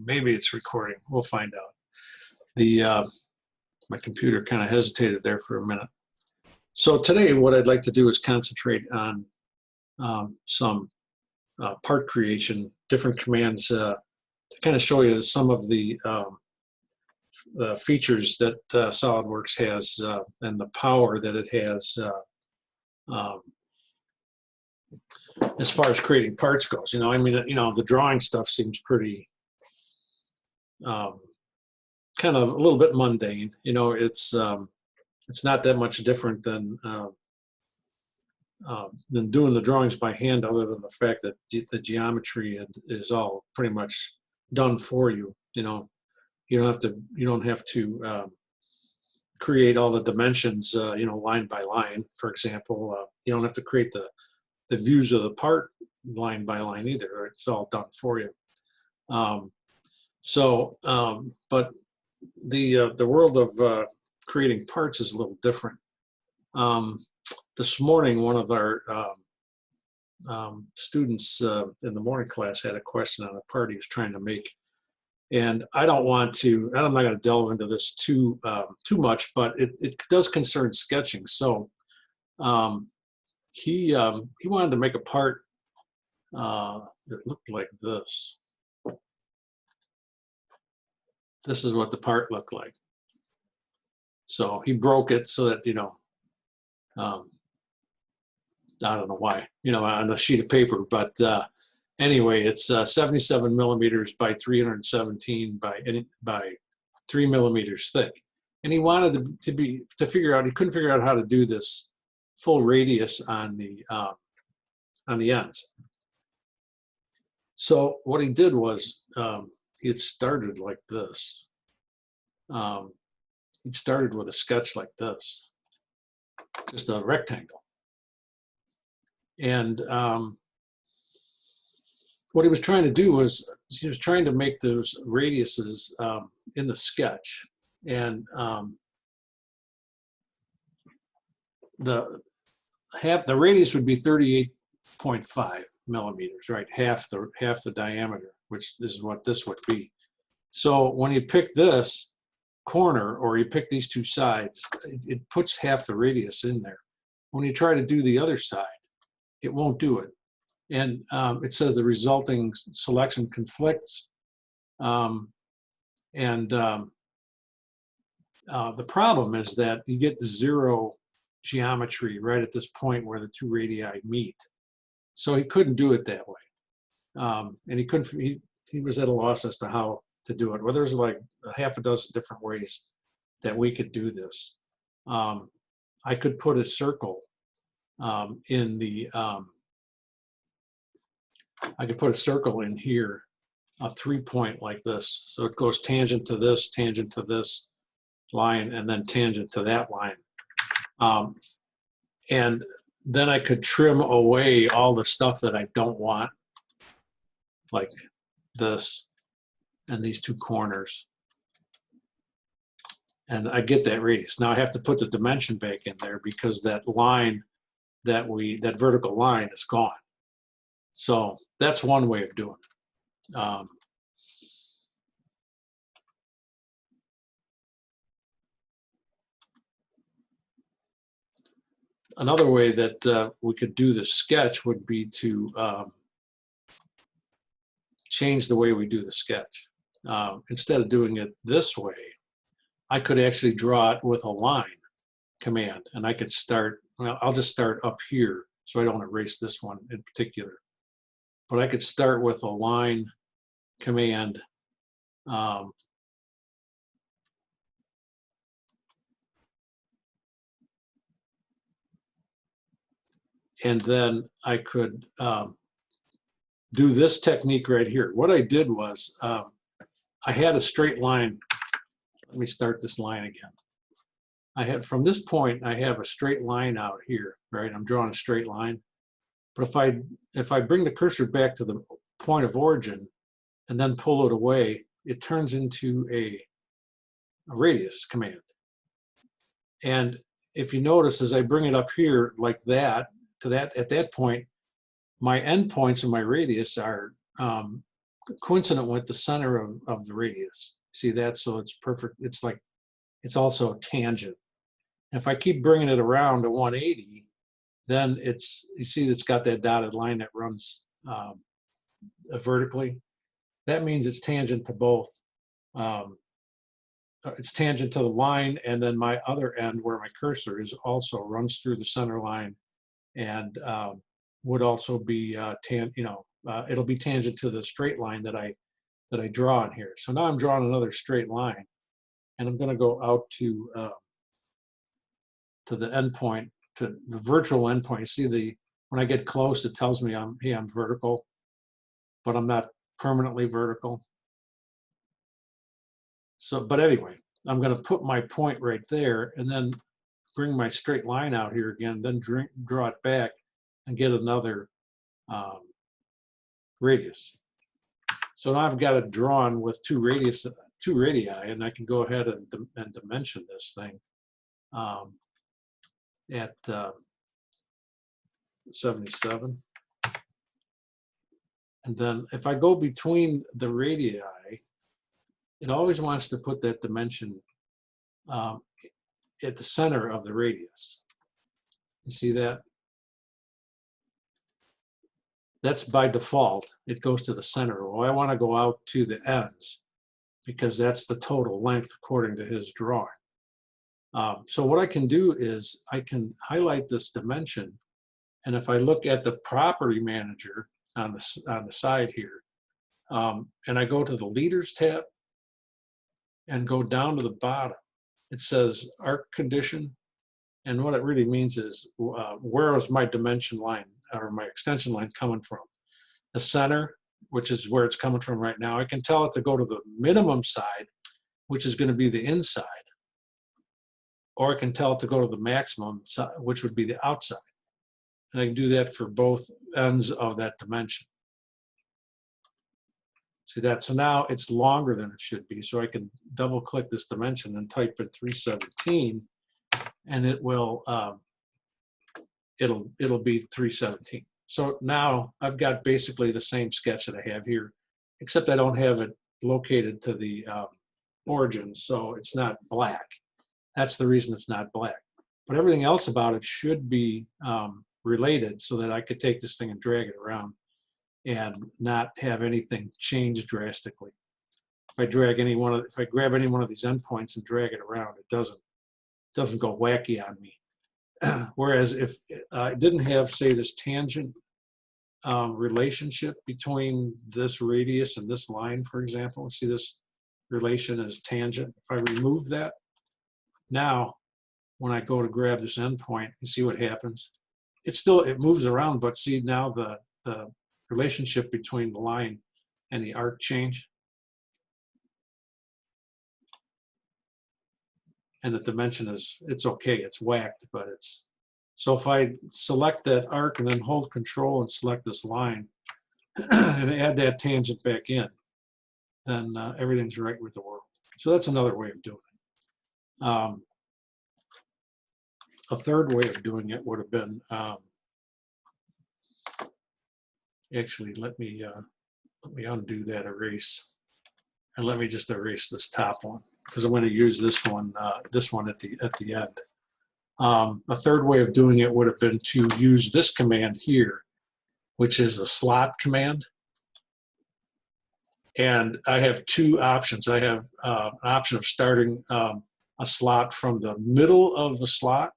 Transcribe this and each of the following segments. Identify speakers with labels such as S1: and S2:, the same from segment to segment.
S1: Maybe it's recording. We'll find out. The my computer kind of hesitated there for a minute. So today what I'd like to do is concentrate on some part creation, different commands to kind of show you some of the features that SolidWorks has and the power that it has as far as creating parts goes. I mean, the drawing stuff seems pretty kind of a little bit mundane. It's not that much different than doing the drawings by hand, other than the fact that the geometry is all pretty much done for you. You don't have to create all the dimensions, line by line, for example. You don't have to create the views of the part line by line either. It's all done for you. But the world of creating parts is a little different. This morning, one of our students in the morning class had a question on a part he was trying to make. And I'm not going to delve into this too much, but it does concern sketching. So he wanted to make a part that looked like this. This is what the part looked like. So he broke it so that, I don't know why, on a sheet of paper, but anyway, it's 77 millimeters by 317 by 3 millimeters thick. And he wanted to figure out, he couldn't figure out how to do this full radius on the ends. So what he did was, he had started like this. He'd started with a sketch like this, just a rectangle. And what he was trying to do was, he was trying to make those radiuses in the sketch. And the radius would be 38.5 millimeters, right? Half the diameter, which is what this would be. So when you pick this corner, or you pick these two sides, it puts half the radius in there. When you try to do the other side, it won't do it. And it says the resulting selection conflicts. The problem is that you get zero geometry right at this point where the two radii meet. So he couldn't do it that way. And he was at a loss as to how to do it. Well, there's like a half a dozen different ways that we could do this. I could put a circle in the, I could put a circle in here, a 3-point like this. So it goes tangent to this line, and then tangent to that line. And then I could trim away all the stuff that I don't want, like this and these two corners. And I get that radius. Now I have to put the dimension back in there because that line that vertical line is gone. So that's one way of doing it. Another way that we could do the sketch would be to change the way we do the sketch. Instead of doing it this way, I could actually draw it with a line command, and I could start, well, I'll just start up here so I don't erase this one in particular. But I could start with a line command. And then I could do this technique right here. What I did was, I had a straight line. Let me start this line again. From this point, I have a straight line out here, right? I'm drawing a straight line. But if I bring the cursor back to the point of origin and then pull it away, it turns into a radius command. And if you notice, as I bring it up here like that, at that point, my endpoints of my radius are coincident with the center of the radius. See that? So it's perfect. It's like, it's also a tangent. If I keep bringing it around to 180, then it's, you see it's got that dotted line that runs vertically. That means it's tangent to both. It's tangent to the line, and then my other end where my cursor is also runs through the center line, and would also be it'll be tangent to the straight line that I draw in here. So now I'm drawing another straight line, and I'm going to go out to the endpoint, to the virtual endpoint. You see when I get close, it tells me I'm vertical, but I'm not permanently vertical. So, but anyway, I'm going to put my point right there, and then bring my straight line out here again, then draw it back and get another radius. So now I've got it drawn with two radii, and I can go ahead and dimension this thing at 77. And then if I go between the radii, it always wants to put that dimension at the center of the radius. You see that? That's by default. It goes to the center. Well, I want to go out to the ends because that's the total length according to his drawing. So what I can do is I can highlight this dimension, and if I look at the property manager on the side here, and I go to the leaders tab and go down to the bottom, it says arc condition, and what it really means is where is my dimension line or my extension line coming from? The center, which is where it's coming from right now. I can tell it to go to the minimum side, which is going to be the inside, or I can tell it to go to the maximum side, which would be the outside. And I can do that for both ends of that dimension. See that? So now it's longer than it should be. So I can double click this dimension and type in 317, and it will it'll be 317. So now I've got basically the same sketch that I have here, except I don't have it located to the origin, so it's not black. That's the reason it's not black. But everything else about it should be related, so that I could take this thing and drag it around and not have anything change drastically. If I grab any one of these endpoints and drag it around, it doesn't go wacky on me. Whereas if I didn't have, say, this tangent relationship between this radius and this line, for example, see this relation is tangent. If I remove that, now when I go to grab this endpoint, you see what happens? It moves around, but see now the relationship between the line and the arc change. And the dimension it's okay, it's whacked, but it's, so if I select that arc and then hold Control and select this line and add that tangent back in, then everything's right with the world. So that's another way of doing it. A third way of doing it would have been, actually, let me undo that erase, and let me just erase this top one, because I'm going to use this one at the end. A third way of doing it would have been to use this command here, which is the slot command. And I have two options. I have an option of starting a slot from the middle of the slot.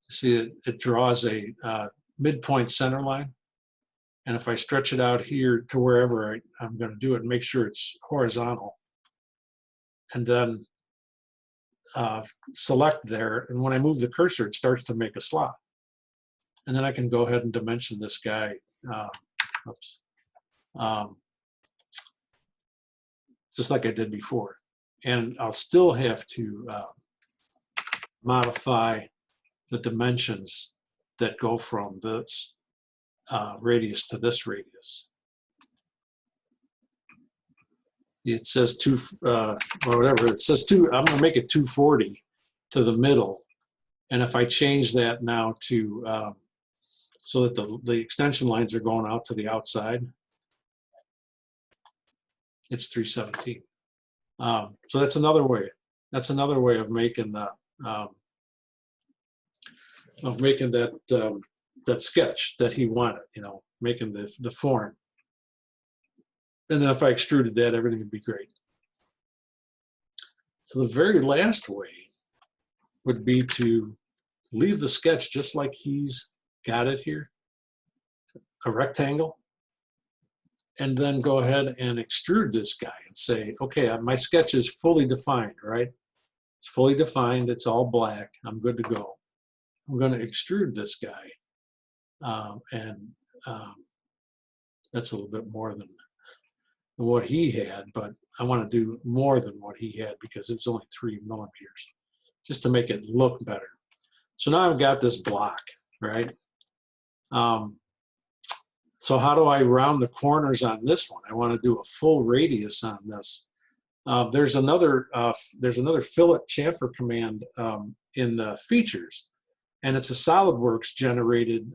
S1: See, it draws a midpoint center line. And if I stretch it out here to wherever I'm going to do it, and make sure it's horizontal, and then select there, and when I move the cursor, it starts to make a slot. And then I can go ahead and dimension this guy. Just like I did before. And I'll still have to modify the dimensions that go from this radius to this radius. It says or whatever, it says I'm gonna make it 240 to the middle. And if I change that now to, so that the extension lines are going out to the outside, it's 317. So that's another way. That's another way of making the that sketch that he wanted. You know, making the form. And then if I extruded that, everything would be great. So the very last way would be to leave the sketch just like he's got it here, a rectangle, and then go ahead and extrude this guy and say, okay, my sketch is fully defined, right? It's fully defined, it's all black, I'm good to go. I'm going to extrude this guy, and that's a little bit more than what he had, but I want to do more than what he had because it's only 3 millimeters, just to make it look better. So now I've got this block, right? So how do I round the corners on this one? I want to do a full radius on this. There's another fillet chamfer command in the features, and it's a SolidWorks generated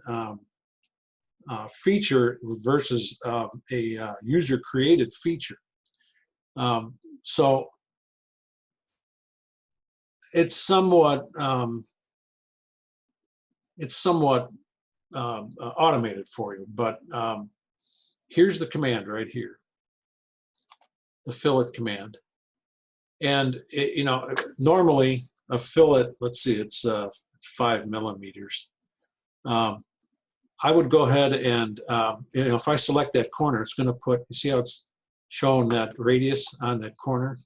S1: feature versus a user created feature. So it's somewhat automated for you, but here's the command right here, the fillet command. And you know, normally a fillet, let's see, it's 5 millimeters. I would go ahead and you know, if I select that corner, it's going to put, you see how it's showing that radius on that corner?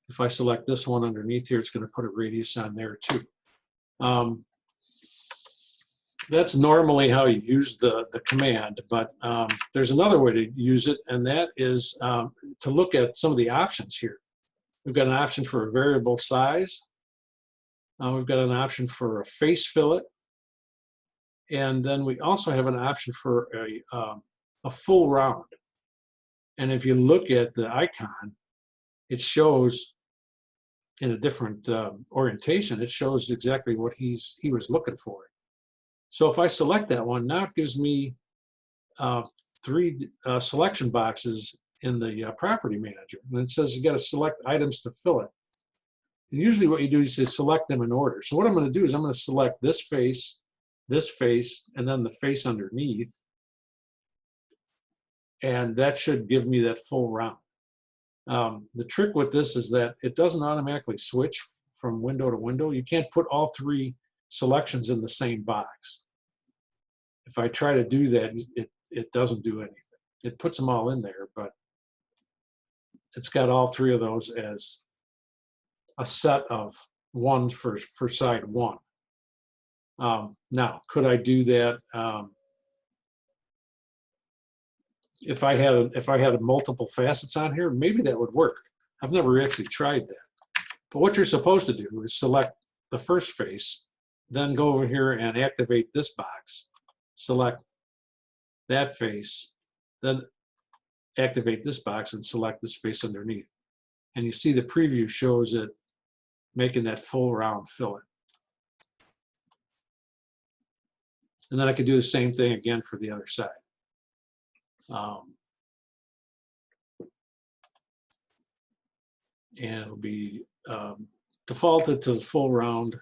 S1: If I select this one underneath here, it's going to put a radius on there too. That's normally how you use the command, but there's another way to use it, and that is to look at some of the options here. We've got an option for a variable size. We've got an option for a face fillet. And then we also have an option for a full round. And if you look at the icon, it shows in a different orientation, it shows exactly what he was looking for. So if I select that one, now it gives me 3 selection boxes in the property manager. And it says you got to select items to fillet. And usually what you do is you select them in order. So what I'm going to do is I'm going to select this face, and then the face underneath. And that should give me that full round. The trick with this is that it doesn't automatically switch from window to window. You can't put all 3 selections in the same box. If I try to do that, it doesn't do anything. It puts them all in there, but it's got all 3 of those as a set of ones for side 1. Now, could I do that if I had multiple facets on here? Maybe that would work. I've never actually tried that. But what you're supposed to do is select the first face, then go over here and activate this box, select that face, then activate this box and select this face underneath. And you see the preview shows it making that full round fillet. And then I could do the same thing again for the other side. And it'll be defaulted to the full round.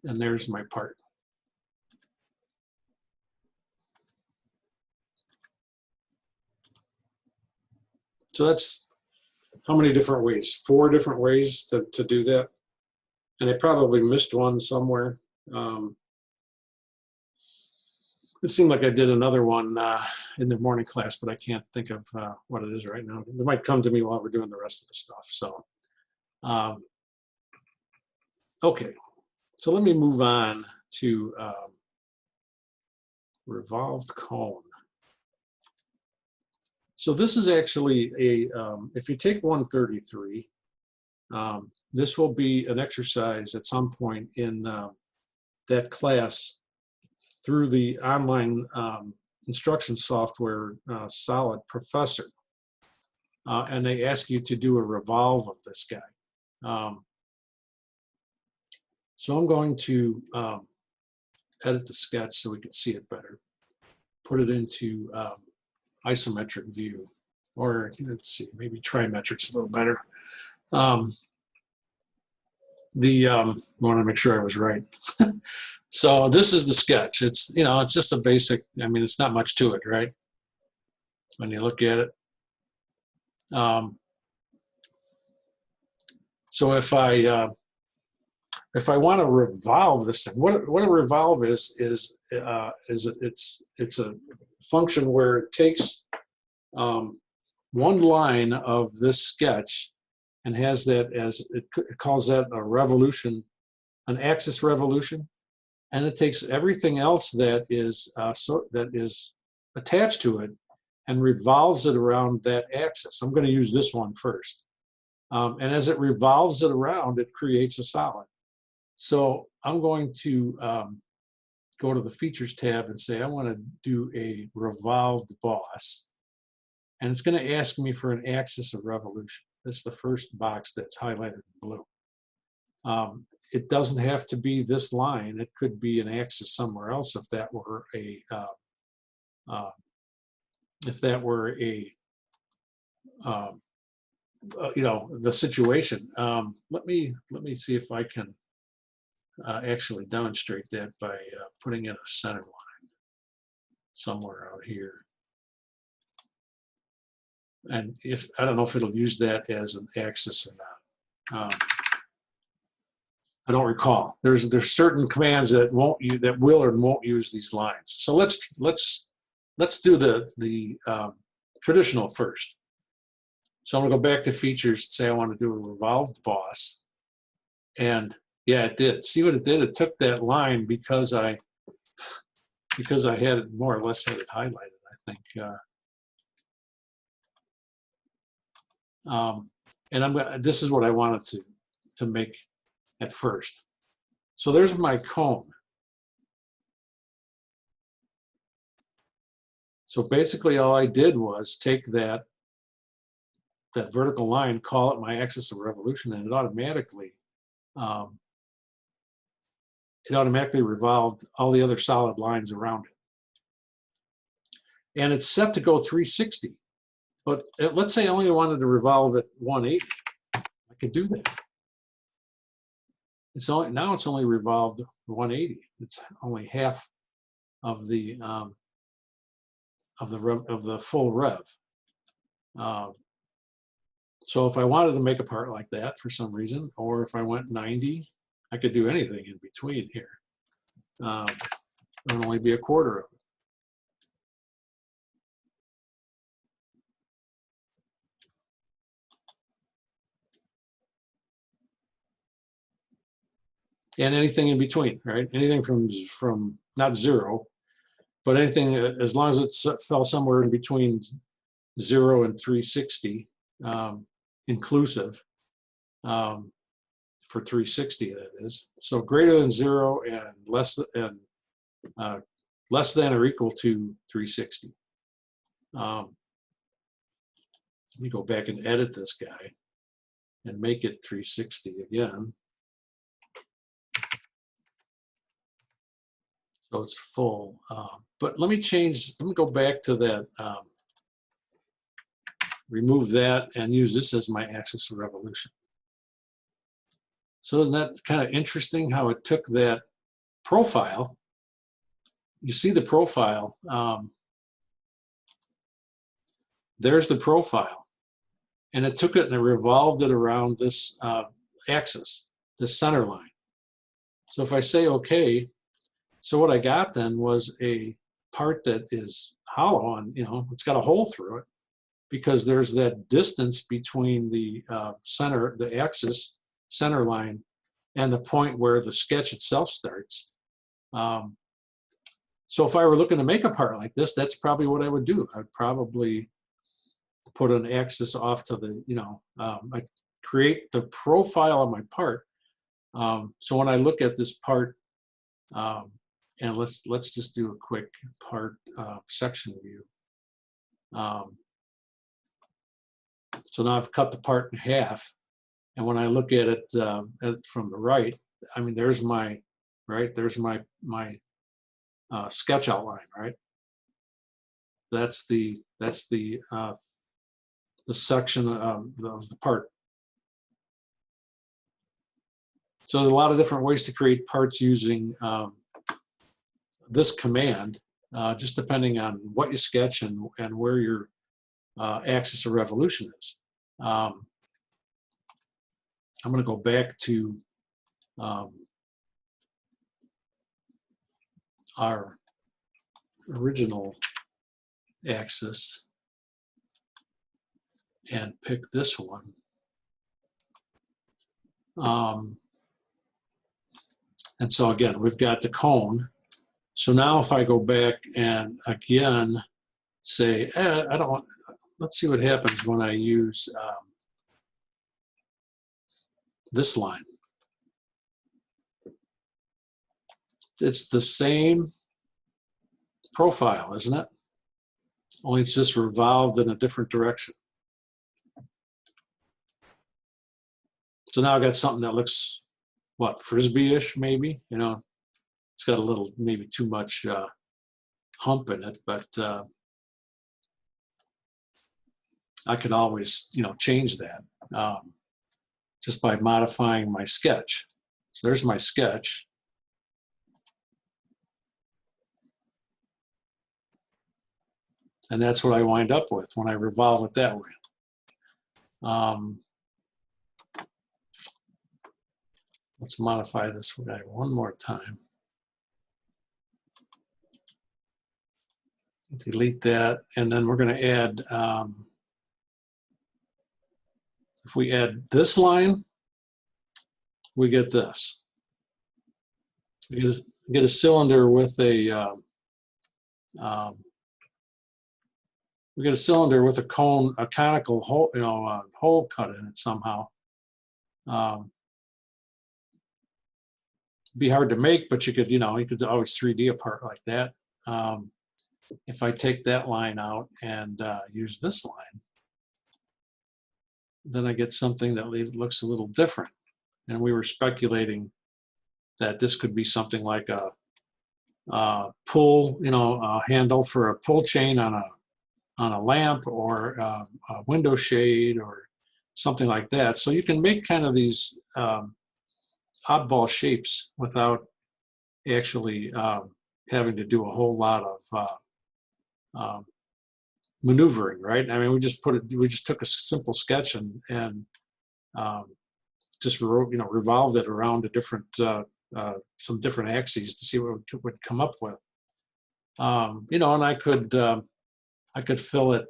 S1: And there's my part. So that's how many different ways? 4 different ways to do that. And I probably missed one somewhere. It seemed like I did another one in the morning class, but I can't think of what it is right now. It might come to me while we're doing the rest of the stuff. So, okay. So let me move on to revolved cone. So this is actually a, if you take 133, this will be an exercise at some point in that class through the online instruction software Solid Professor. And they ask you to do a revolve of this guy. So I'm going to edit the sketch so we can see it better. Put it into isometric view, or let's see, maybe trimetric's a little better. Want to make sure I was right. So this is the sketch. It's, you know, it's just a basic, I mean, it's not much to it, right? When you look at it. So if I want to revolve this thing, what a revolve is it's a function where it takes one line of this sketch and has that as, it calls that a revolution, an axis revolution, and it takes everything else that is attached to it and revolves it around that axis. I'm going to use this one first. And as it revolves it around, it creates a solid. So I'm going to go to the Features tab and say I want to do a revolved boss. And it's going to ask me for an axis of revolution. That's the first box that's highlighted in blue. It doesn't have to be this line. It could be an axis somewhere else if that were a you know, the situation. Let me see if I can actually demonstrate that by putting in a center line somewhere out here. And if I don't know if it'll use that as an axis or not. I don't recall. There's certain commands that won't use, that will or won't use these lines. So let's do the traditional first. So I'm gonna go back to Features and say I want to do a revolved boss, and yeah, it did. See what it did? It took that line because I had it more or less had it highlighted, I think. And this is what I wanted to make at first. So there's my cone. So basically all I did was take that vertical line, call it my axis of revolution, and it automatically revolved all the other solid lines around it. And it's set to go 360. But let's say I only wanted to revolve at 180. I could do that. Now it's only revolved 180. It's only half of the full rev. So if I wanted to make a part like that for some reason, or if I went 90, I could do anything in between here. It would only be a quarter of it. And anything in between, right? Anything from not zero, but anything as long as it fell somewhere in between 0 and 360, inclusive, for 360 that is. So greater than 0 and less than or equal to 360. Let me go back and edit this guy and make it 360 again. So it's full. But let me go back to that, remove that and use this as my axis of revolution. So isn't that kind of interesting how it took that profile? You see the profile. There's the profile. And it took it and it revolved it around this axis, this center line. So if I say okay, so what I got then was a part that is hollow, and it's got a hole through it because there's that distance between the the axis center line and the point where the sketch itself starts. So if I were looking to make a part like this, that's probably what I would do. I'd probably put an axis off to the, I create the profile of my part. So when I look at this part, and let's just do a quick part section view. So now I've cut the part in half, and when I look at it from the right, I mean there's my sketch outline, right? That's the section of the part. So there's a lot of different ways to create parts using this command, just depending on what you sketch and where your axis of revolution is. I'm going to go back to our original axis and pick this one. And so again, we've got the cone. So now if I go back and again say, I don't want, let's see what happens when I use this line. It's the same profile, isn't it? Only it's just revolved in a different direction. So now I've got something that looks, what, frisbee-ish maybe? You know, it's got a little, maybe too much hump in it, but I could always, you know, change that just by modifying my sketch. So there's my sketch. And that's what I wind up with when I revolve it that way. Let's modify this guy one more time. Delete that, and then we're going to add, if we add this line, we get this. We get a cylinder with a, we get a cylinder with a cone, a conical hole, you know, hole cut in it somehow. Be hard to make, but you could, you know, you could always 3D a part like that. If I take that line out and use this line, then I get something that looks a little different. And we were speculating that this could be something like a pull, you know, a handle for a pull chain on a lamp, or a window shade, or something like that. So you can make kind of these oddball shapes without actually having to do a whole lot of maneuvering, right? I mean, we just took a simple sketch and just revolved it around a different some different axes to see what we would come up with. You know, and I could fill it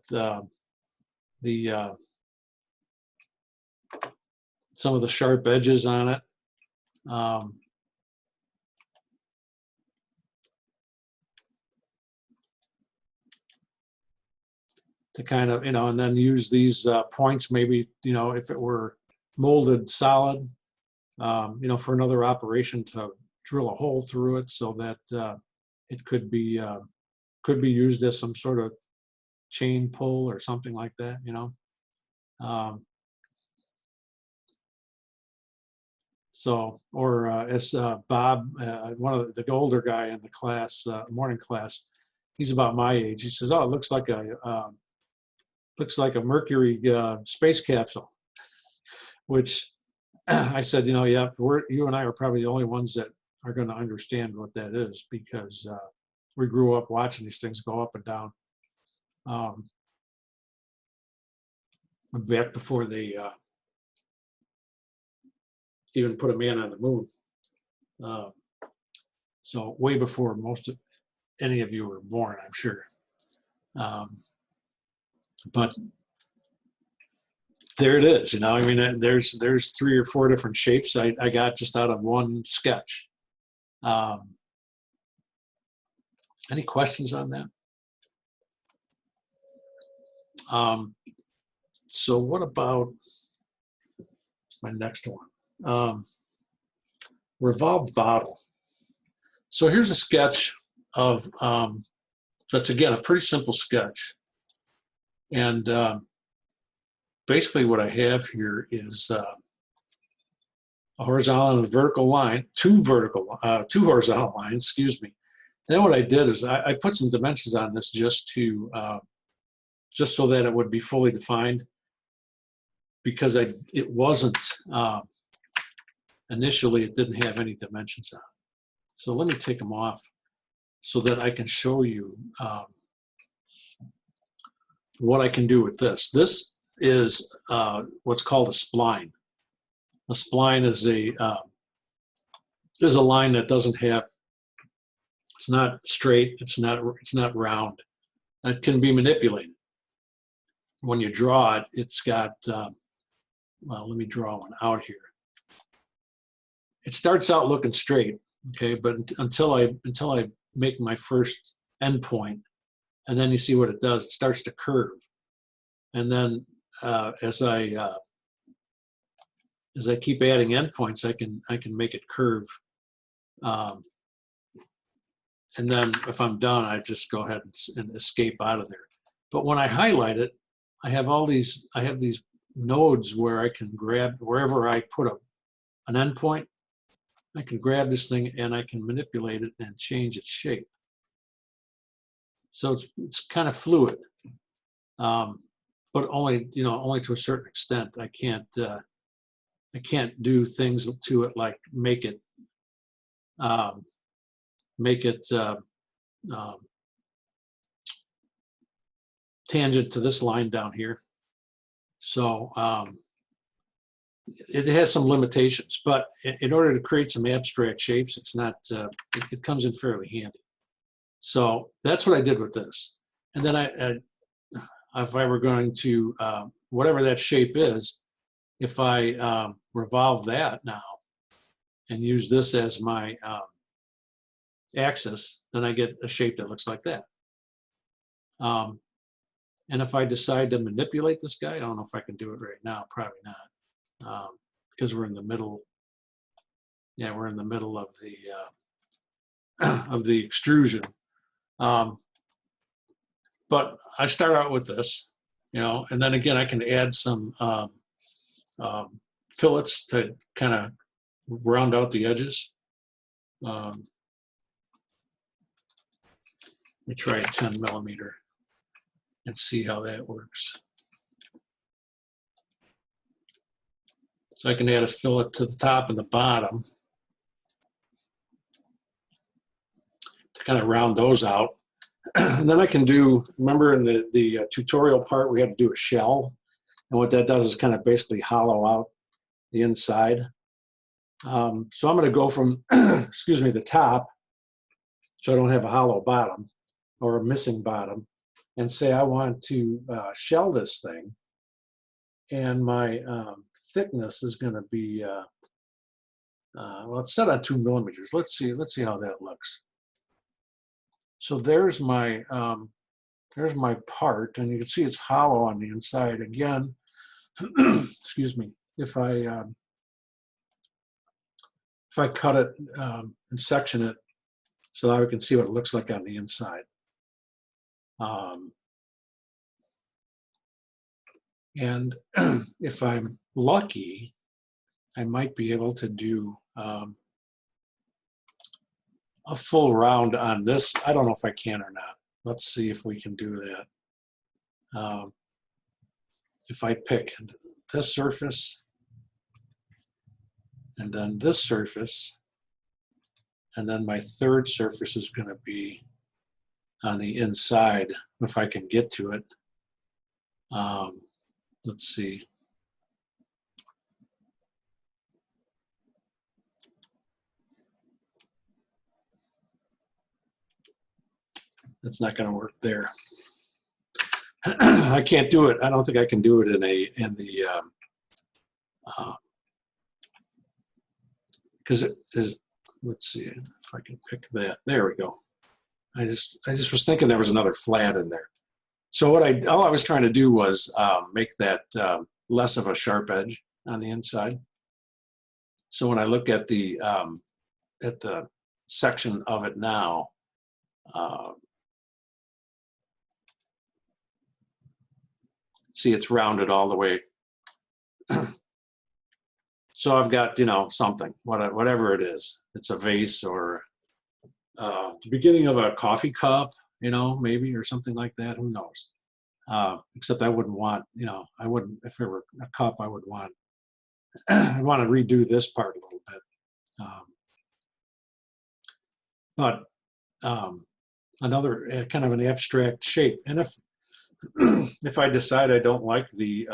S1: some of the sharp edges on it. To kind of, you know, and then use these points, maybe, you know, if it were molded solid, you know, for another operation to drill a hole through it so that it could be used as some sort of chain pull or something like that, you know. So, or as Bob, one of the older guy in the class, morning class, he's about my age. He says, "Oh, it looks like a Mercury space capsule," which I said, you know, yeah, you and I are probably the only ones that are going to understand what that is, because we grew up watching these things go up and down. Back before they even put a man on the moon. So way before any of you were born, I'm sure. But there it is, you know. I mean, there's 3 or 4 different shapes I got just out of one sketch. Any questions on that? So what about my next one? Revolved bottle. So here's a sketch of, that's again a pretty simple sketch. And basically what I have here is a horizontal and a vertical line, two horizontal lines, excuse me. Then what I did is I put some dimensions on this just to just so that it would be fully defined, because it wasn't initially, it didn't have any dimensions on it. So let me take them off so that I can show you what I can do with this. This is what's called a spline. A spline is a line that doesn't have, it's not straight, it's not round. It can be manipulated. When you draw it, it's got, well, let me draw one out here. It starts out looking straight, okay, but until I make my first endpoint, and then you see what it does. It starts to curve, and then as I keep adding endpoints, I can make it curve, and then if I'm done, I just go ahead and escape out of there. But when I highlight it, I have these nodes where I can grab wherever I put an endpoint. I can grab this thing and I can manipulate it and change its shape. So it's kind of fluid, but only to a certain extent. I can't do things to it like make it tangent to this line down here. So it has some limitations, but in order to create some abstract shapes, it's not. It comes in fairly handy. So that's what I did with this. And then if I were going to, whatever that shape is, if I revolve that now and use this as my axis, then I get a shape that looks like that. And if I decide to manipulate this guy, I don't know if I can do it right now, probably not, because we're in the middle. Yeah, we're in the middle of the extrusion. But I start out with this, and then again, I can add some fillets to kind of round out the edges. Let me try a 10 millimeter and see how that works. So I can add a fillet to the top and the bottom to kind of round those out. And then I can do, remember in the tutorial part, we had to do a shell. And what that does is kind of basically hollow out the inside. So I'm going to go from, excuse me, the top, so I don't have a hollow bottom or a missing bottom, and say I want to shell this thing. And my thickness is going to be, well, it's set on 2 millimeters. Let's see how that looks. So there's my part, and you can see it's hollow on the inside. Again, excuse me, if I cut it and section it so that we can see what it looks like on the inside. And if I'm lucky, I might be able to do a full round on this. I don't know if I can or not. Let's see if we can do that. If I pick this surface, and then this surface, and then my third surface is going to be on the inside, if I can get to it. Let's see. That's not going to work there. I can't do it. I don't think I can do it in the because it is. Let's see if I can pick that. There we go. I just was thinking there was another flat in there. So all I was trying to do was make that less of a sharp edge on the inside. So when I look at the section of it now, see, it's rounded all the way. So I've got, something, whatever it is. It's a vase or the beginning of a coffee cup, you know, maybe, or something like that. Who knows? Except I wouldn't want, you know, I wouldn't, if it were a cup, I would want, I want to redo this part a little bit. But another kind of an abstract shape. And if if I decide I don't like the,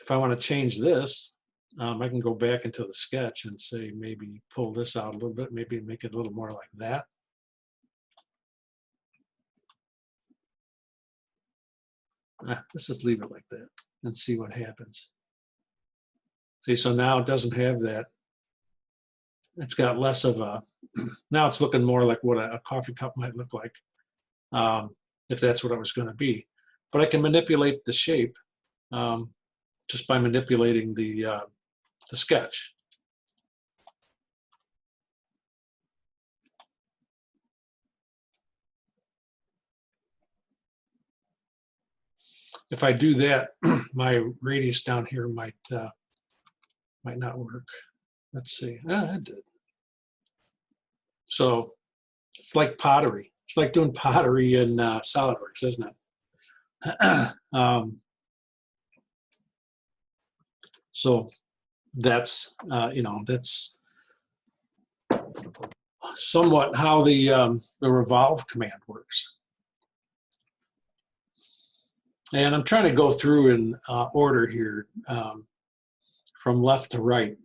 S1: if I want to change this, I can go back into the sketch and say maybe pull this out a little bit, maybe make it a little more like that. Let's just leave it like that and see what happens. See, so now it doesn't have that. It's got less of a, now it's looking more like what a coffee cup might look like, if that's what I was going to be. But I can manipulate the shape just by manipulating the sketch. If I do that, my radius down here might not work. Let's see. It did. So it's like pottery. It's like doing pottery in SolidWorks, isn't it? So that's you know, that's somewhat how the revolve command works. And I'm trying to go through in order here, from left to right.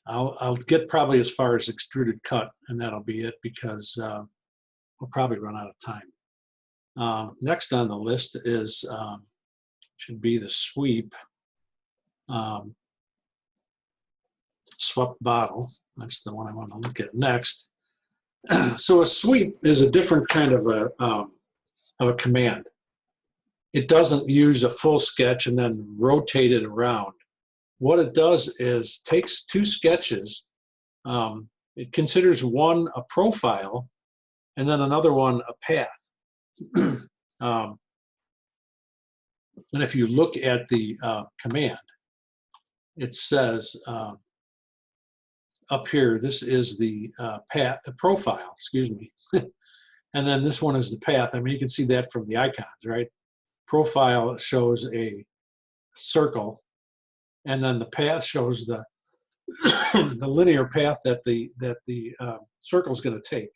S1: I'll get probably as far as extruded cut, and that'll be it, because we'll probably run out of time. Next on the list is should be the sweep. Swept bottle. That's the one I want to look at next. So a sweep is a different kind of a command. It doesn't use a full sketch and then rotate it around. What it does is takes two sketches. It considers one a profile and then another one a path. And if you look at the command, it says up here, this is the path, the profile, excuse me. And then this one is the path. I mean, you can see that from the icons, right? Profile shows a circle, and then the path shows the the linear path that the circle is going to take.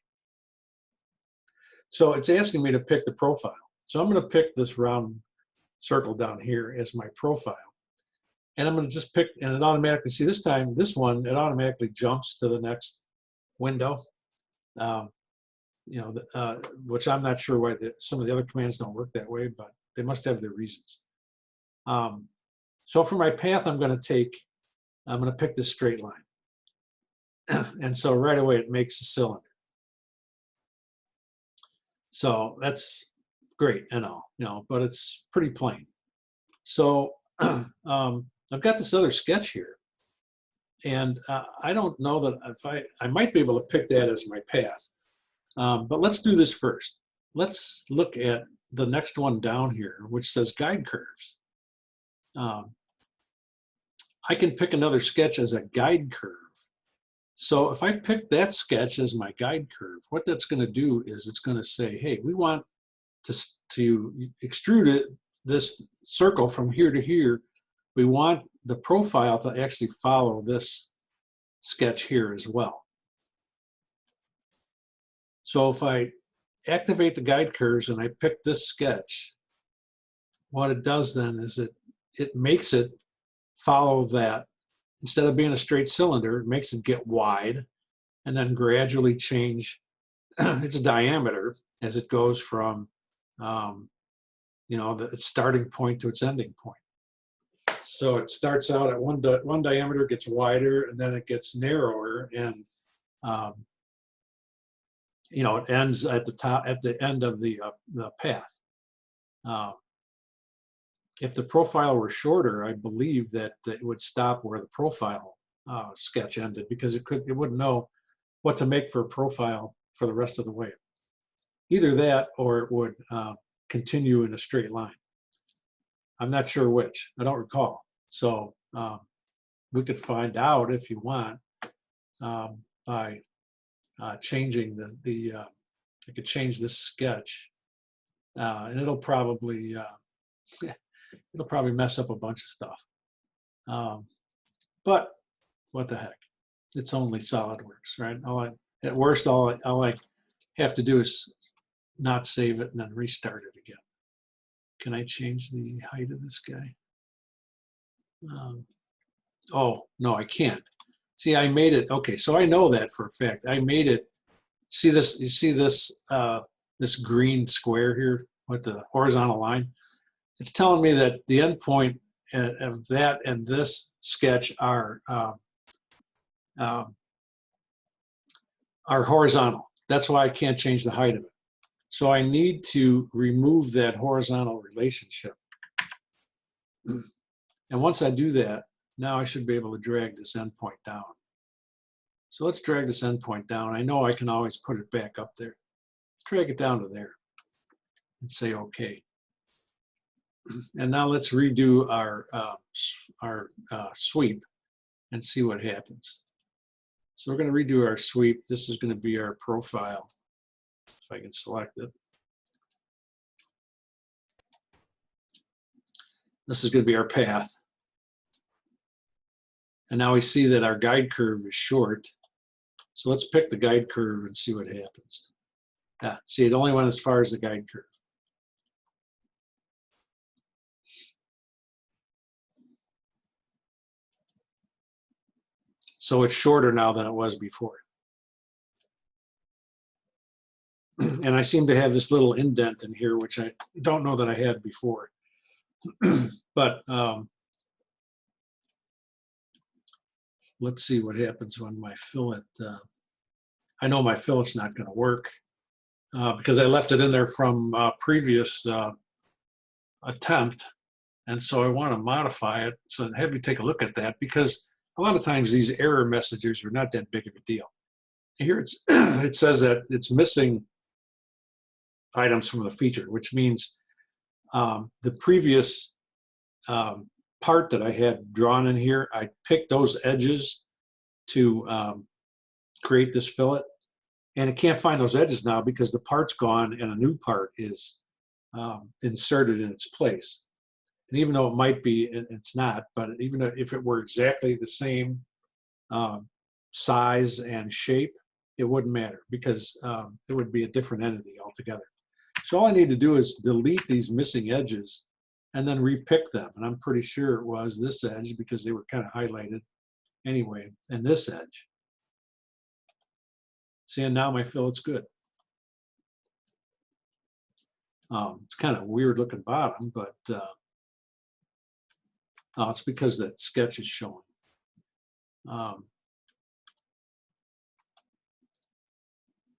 S1: So it's asking me to pick the profile. So I'm going to pick this round circle down here as my profile. And I'm going to just pick, and it automatically, see this time, this one, it automatically jumps to the next window. You know, which I'm not sure why some of the other commands don't work that way, but they must have their reasons. So for my path, I'm going to pick this straight line. And so right away it makes a cylinder. So that's great and all, you know, but it's pretty plain. So I've got this other sketch here, and I don't know that if I might be able to pick that as my path. But let's do this first. Let's look at the next one down here, which says guide curves. I can pick another sketch as a guide curve. So if I pick that sketch as my guide curve, what that's going to do is it's going to say, hey, we want to extrude this circle from here to here. We want the profile to actually follow this sketch here as well. So if I activate the guide curves and I pick this sketch, what it does then is it makes it follow that. Instead of being a straight cylinder, it makes it get wide and then gradually change its diameter as it goes from you know, the starting point to its ending point. So it starts out at one diameter, gets wider, and then it gets narrower, and you know, it ends at the top, at the end of the path. If the profile were shorter, I believe that it would stop where the profile sketch ended, because it wouldn't know what to make for a profile for the rest of the way. Either that, or it would continue in a straight line. I'm not sure which. I don't recall. So we could find out if you want by changing I could change this sketch, and it'll probably mess up a bunch of stuff. But what the heck? It's only SolidWorks, right? At worst, all I have to do is not save it and then restart it again. Can I change the height of this guy? Oh, no, I can't. See, I made it. Okay, so I know that for a fact. I made it. See this? You see this this green square here with the horizontal line? It's telling me that the endpoint of that and this sketch are horizontal. That's why I can't change the height of it. So I need to remove that horizontal relationship. And once I do that, now I should be able to drag this endpoint down. So let's drag this endpoint down. I know I can always put it back up there. Let's drag it down to there and say OK. And now let's redo our sweep and see what happens. So we're going to redo our sweep. This is going to be our profile, if I can select it. This is going to be our path. And now we see that our guide curve is short. So let's pick the guide curve and see what happens. See, it only went as far as the guide curve. So it's shorter now than it was before. And I seem to have this little indent in here, which I don't know that I had before. But let's see what happens when my fillet, I know my fillet's not going to work because I left it in there from previous attempt. And so I want to modify it. So I'd have you take a look at that, because a lot of times these error messages are not that big of a deal. Here it says that it's missing items from the feature, which means the previous part that I had drawn in here, I picked those edges to create this fillet, and it can't find those edges now because the part's gone and a new part is inserted in its place. And even though it might be, it's not, but even if it were exactly the same size and shape, it wouldn't matter, because it would be a different entity altogether. So all I need to do is delete these missing edges and then repick them. And I'm pretty sure it was this edge, because they were kind of highlighted anyway, and this edge. See, and now my fillet's good. It's kind of weird looking bottom, but it's because that sketch is showing.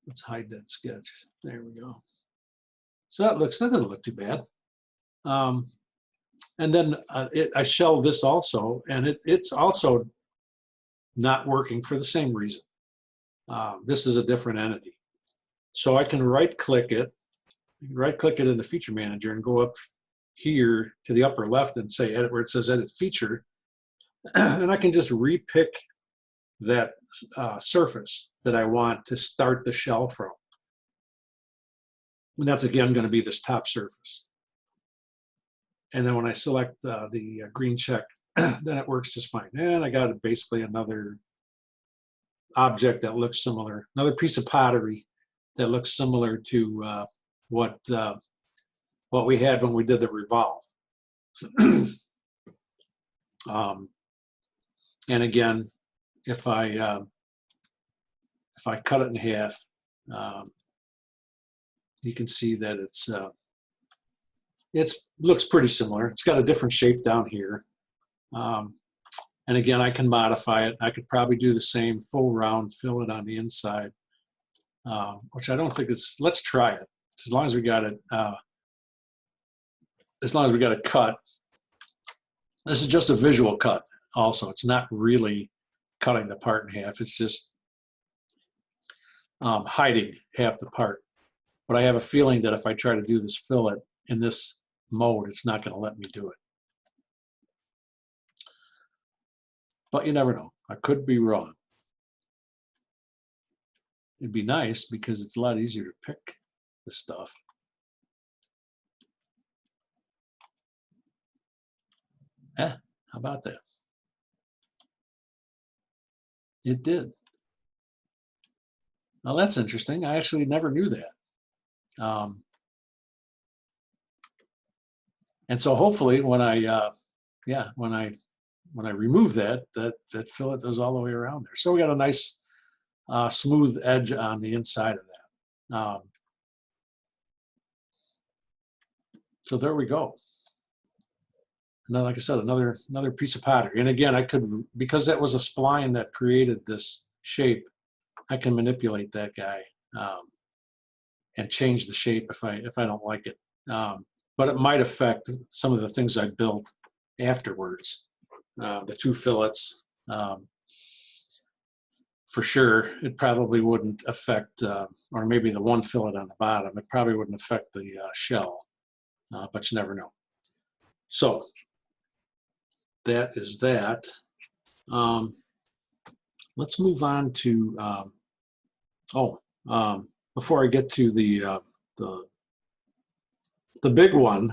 S1: Let's hide that sketch. There we go. So that doesn't look too bad. And then I shelled this also, and it's also not working for the same reason. This is a different entity. So I can right-click it in the feature manager and go up here to the upper left and say edit, where it says edit feature. And I can just repick that surface that I want to start the shell from. And that's again going to be this top surface. And then when I select the green check, then it works just fine. And I got basically another object that looks similar, another piece of pottery that looks similar to what we had when we did the revolve. And again, if I cut it in half, you can see that it looks pretty similar. It's got a different shape down here. And again, I can modify it. I could probably do the same full round fillet on the inside, which I don't think is, let's try it. As long as we got it, cut. This is just a visual cut also. It's not really cutting the part in half. It's just hiding half the part. But I have a feeling that if I try to do this fillet in this mode, it's not going to let me do it. but you never know. I could be wrong. It'd be nice because it's a lot easier to pick the stuff. How about that? It did. Well, that's interesting. I actually never knew that. And so hopefully when I, when I remove that fillet goes all the way around there. So we got a nice smooth edge on the inside of that. So there we go. And then, like I said, another piece of pottery. And again, I could, because that was a spline that created this shape, I can manipulate that guy and change the shape if I don't like it. But it might affect some of the things I built afterwards. The two fillets, for sure, it probably wouldn't affect, or maybe the one fillet on the bottom, it probably wouldn't affect the shell, but you never know. So that is that. Let's move on to, before I get to the big one,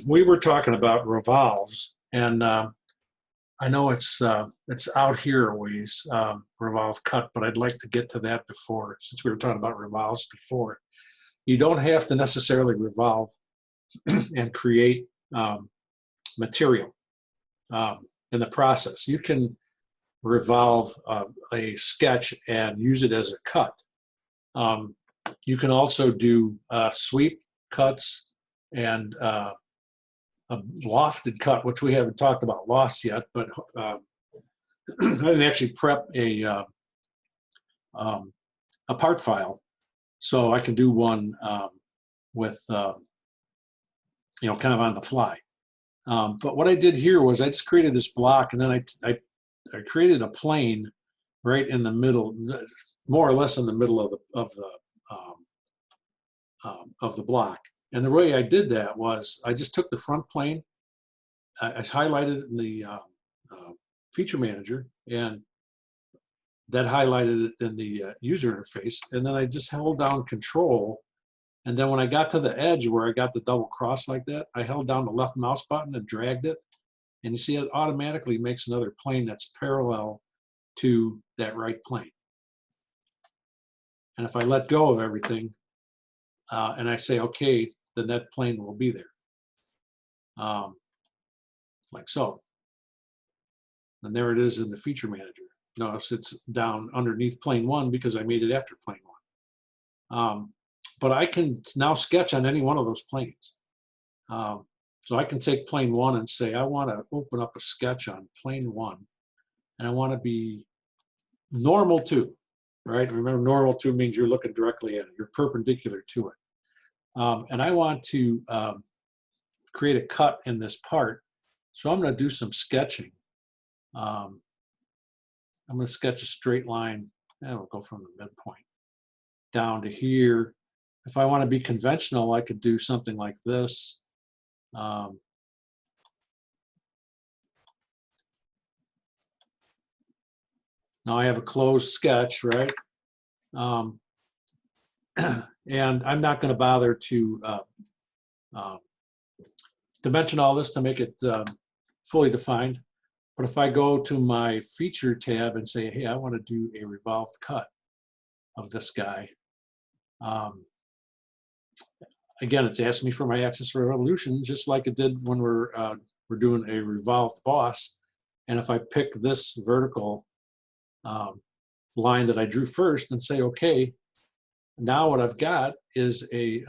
S1: we were talking about revolves, and I know it's out here a ways, revolve cut, but I'd like to get to that before, since we were talking about revolves before. You don't have to necessarily revolve and create material in the process. You can revolve a sketch and use it as a cut. You can also do sweep cuts and a lofted cut, which we haven't talked about lofts yet, but I didn't actually prep a part file, so I can do one with kind of on the fly. But what I did here was I just created this block, and then I created a plane right in the middle, more or less in the middle of the block. And the way I did that was I just took the front plane, I highlighted it in the feature manager, and that highlighted it in the user interface, and then I just held down Control, and then when I got to the edge where I got the double cross like that, I held down the left mouse button and dragged it, and you see it automatically makes another plane that's parallel to that right plane. And if I let go of everything and I say okay, then that plane will be there, like so. And there it is in the feature manager. Notice it's down underneath plane 1 because I made it after plane 1. But I can now sketch on any one of those planes. So I can take plane 1 and say, I want to open up a sketch on plane 1, and I want to be normal to, right? Remember, normal to means you're looking directly at it. You're perpendicular to it. And I want to create a cut in this part. So I'm going to do some sketching. I'm going to sketch a straight line, and we'll go from the midpoint down to here. If I want to be conventional, I could do something like this. Now I have a closed sketch, right? And I'm not going to bother to dimension all this to make it fully defined. But if I go to my feature tab and say, hey, I want to do a revolved cut of this guy, again, it's asking me for my axis of revolution, just like it did when we're doing a revolved boss. And if I pick this vertical line that I drew first and say, okay, now what I've got is a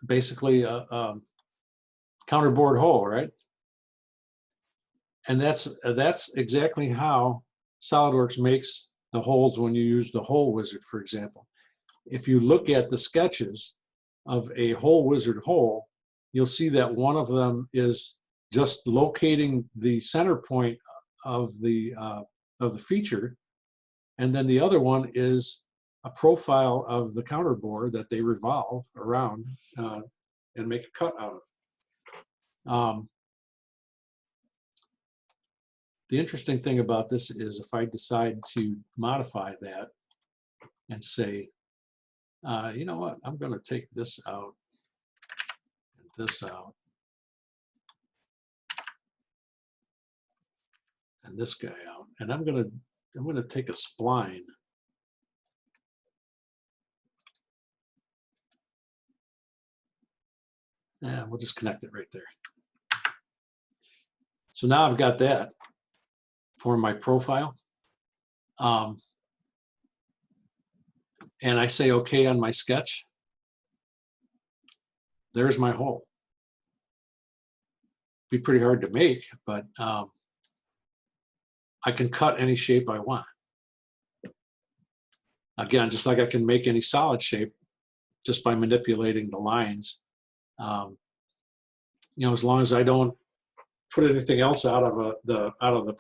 S1: basically a counterbore hole, right? And that's exactly how SolidWorks makes the holes when you use the hole wizard, for example. If you look at the sketches of a hole wizard hole, you'll see that one of them is just locating the center point of the feature, and then the other one is a profile of the counterbore that they revolve around and make a cut out of. Um, the interesting thing about this is if I decide to modify that and say, you know what, I'm going to take this out and this out and this guy out, and I'm going to take a spline. Yeah, we'll just connect it right there. So now I've got that for my profile. And I say okay on my sketch. There's my hole. Be pretty hard to make, but I can cut any shape I want. Again, just like I can make any solid shape just by manipulating the lines. You know, as long as I don't put anything else out of the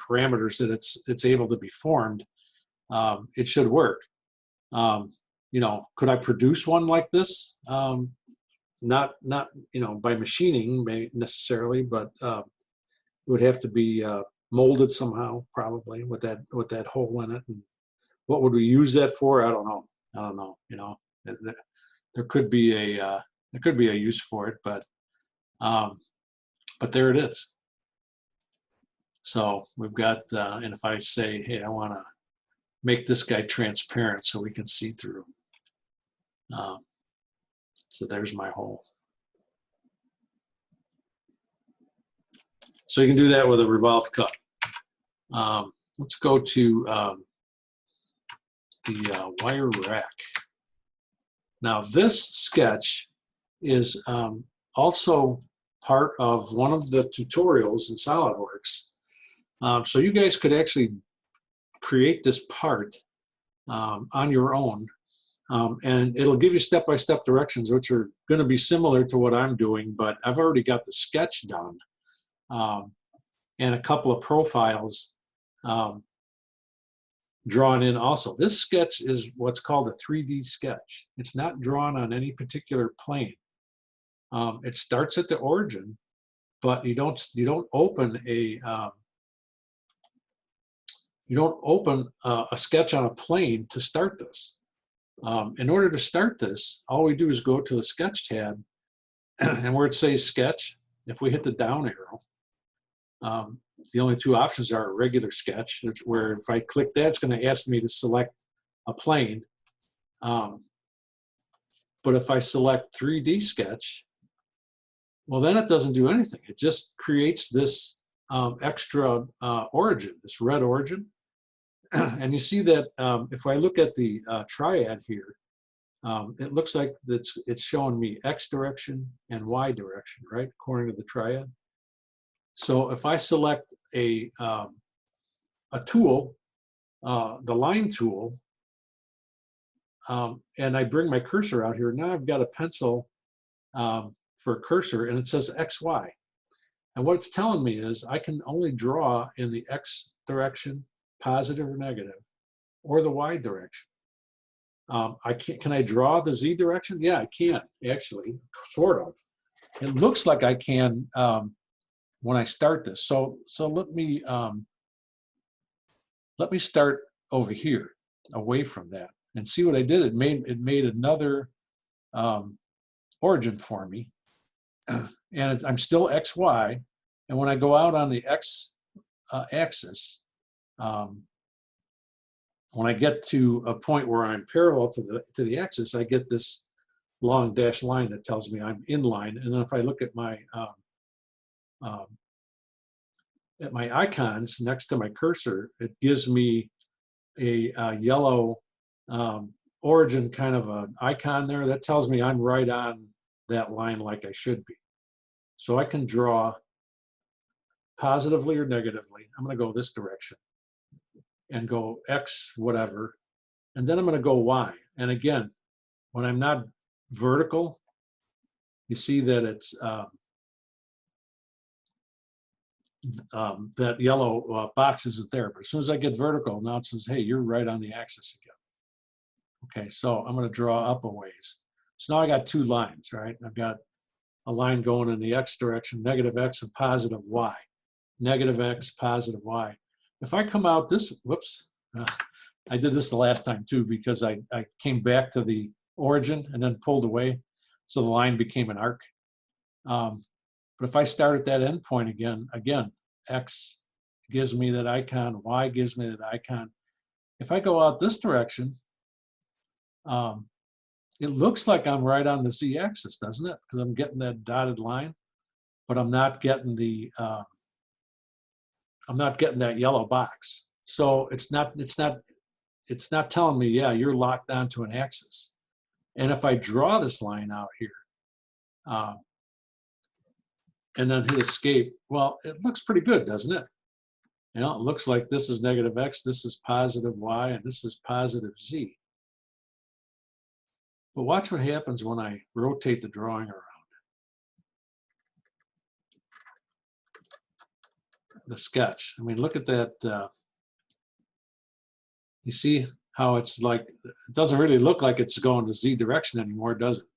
S1: parameters that it's able to be formed, it should work. You know, could I produce one like this? Not you know, by machining necessarily, but it would have to be molded somehow, probably with that hole in it. And what would we use that for? I don't know. You know, there could be a use for it, but there it is. So we've got, and if I say, hey, I want to make this guy transparent so we can see through. So there's my hole. So you can do that with a revolved cut. Let's go to the wire rack. Now this sketch is also part of one of the tutorials in SolidWorks. So you guys could actually create this part on your own, and it'll give you step-by-step directions, which are going to be similar to what I'm doing, but I've already got the sketch done and a couple of profiles drawn in also. This sketch is what's called a 3D sketch. It's not drawn on any particular plane. It starts at the origin, but you don't open a sketch on a plane to start this. In order to start this, all we do is go to the sketch tab, and where it says sketch, if we hit the down arrow, the only two options are a regular sketch, where if I click that, it's going to ask me to select a plane. But if I select 3D sketch, well, then it doesn't do anything. It just creates this extra origin, this red origin. And you see that if I look at the triad here, it looks like it's showing me X direction and Y direction, right, according to the triad. So if I select a tool, the line tool, and I bring my cursor out here, now I've got a pencil for a cursor, and it says XY. And what it's telling me is I can only draw in the X direction, positive or negative, or the Y direction. Can I draw the Z direction? Yeah, I can, actually, sort of. It looks like I can when I start this. So let me start over here, away from that, and see what I did. It made another origin for me, and I'm still XY. And when I go out on the X axis, when I get to a point where I'm parallel to the axis, I get this long dashed line that tells me I'm in line. And then if I look at my icons next to my cursor, it gives me a yellow origin kind of an icon there that tells me I'm right on that line like I should be. So I can draw positively or negatively. I'm going to go this direction and go X whatever, and then I'm going to go Y. And again, when I'm not vertical, you see that it's that yellow box isn't there. But as soon as I get vertical, now it says, hey, you're right on the axis again. Okay, so I'm going to draw up a ways. So now I got two lines, right? I've got a line going in the x direction, negative x and positive y, negative x, positive y. If I come out this, whoops, I did this the last time too because I came back to the origin and then pulled away, so the line became an arc. But if I start at that endpoint again, x gives me that icon, y gives me that icon. If I go out this direction, it looks like I'm right on the z-axis, doesn't it? Because I'm getting that dotted line, but I'm not getting the that yellow box. So it's not telling me, yeah, you're locked onto an axis. And if I draw this line out here, and then hit escape, well, it looks pretty good, doesn't it? You know, it looks like this is negative x, this is positive y, and this is positive z. But watch what happens when I rotate the drawing around. The sketch. I mean, look at that. You see how it's like, it doesn't really look like it's going to z direction anymore, does it?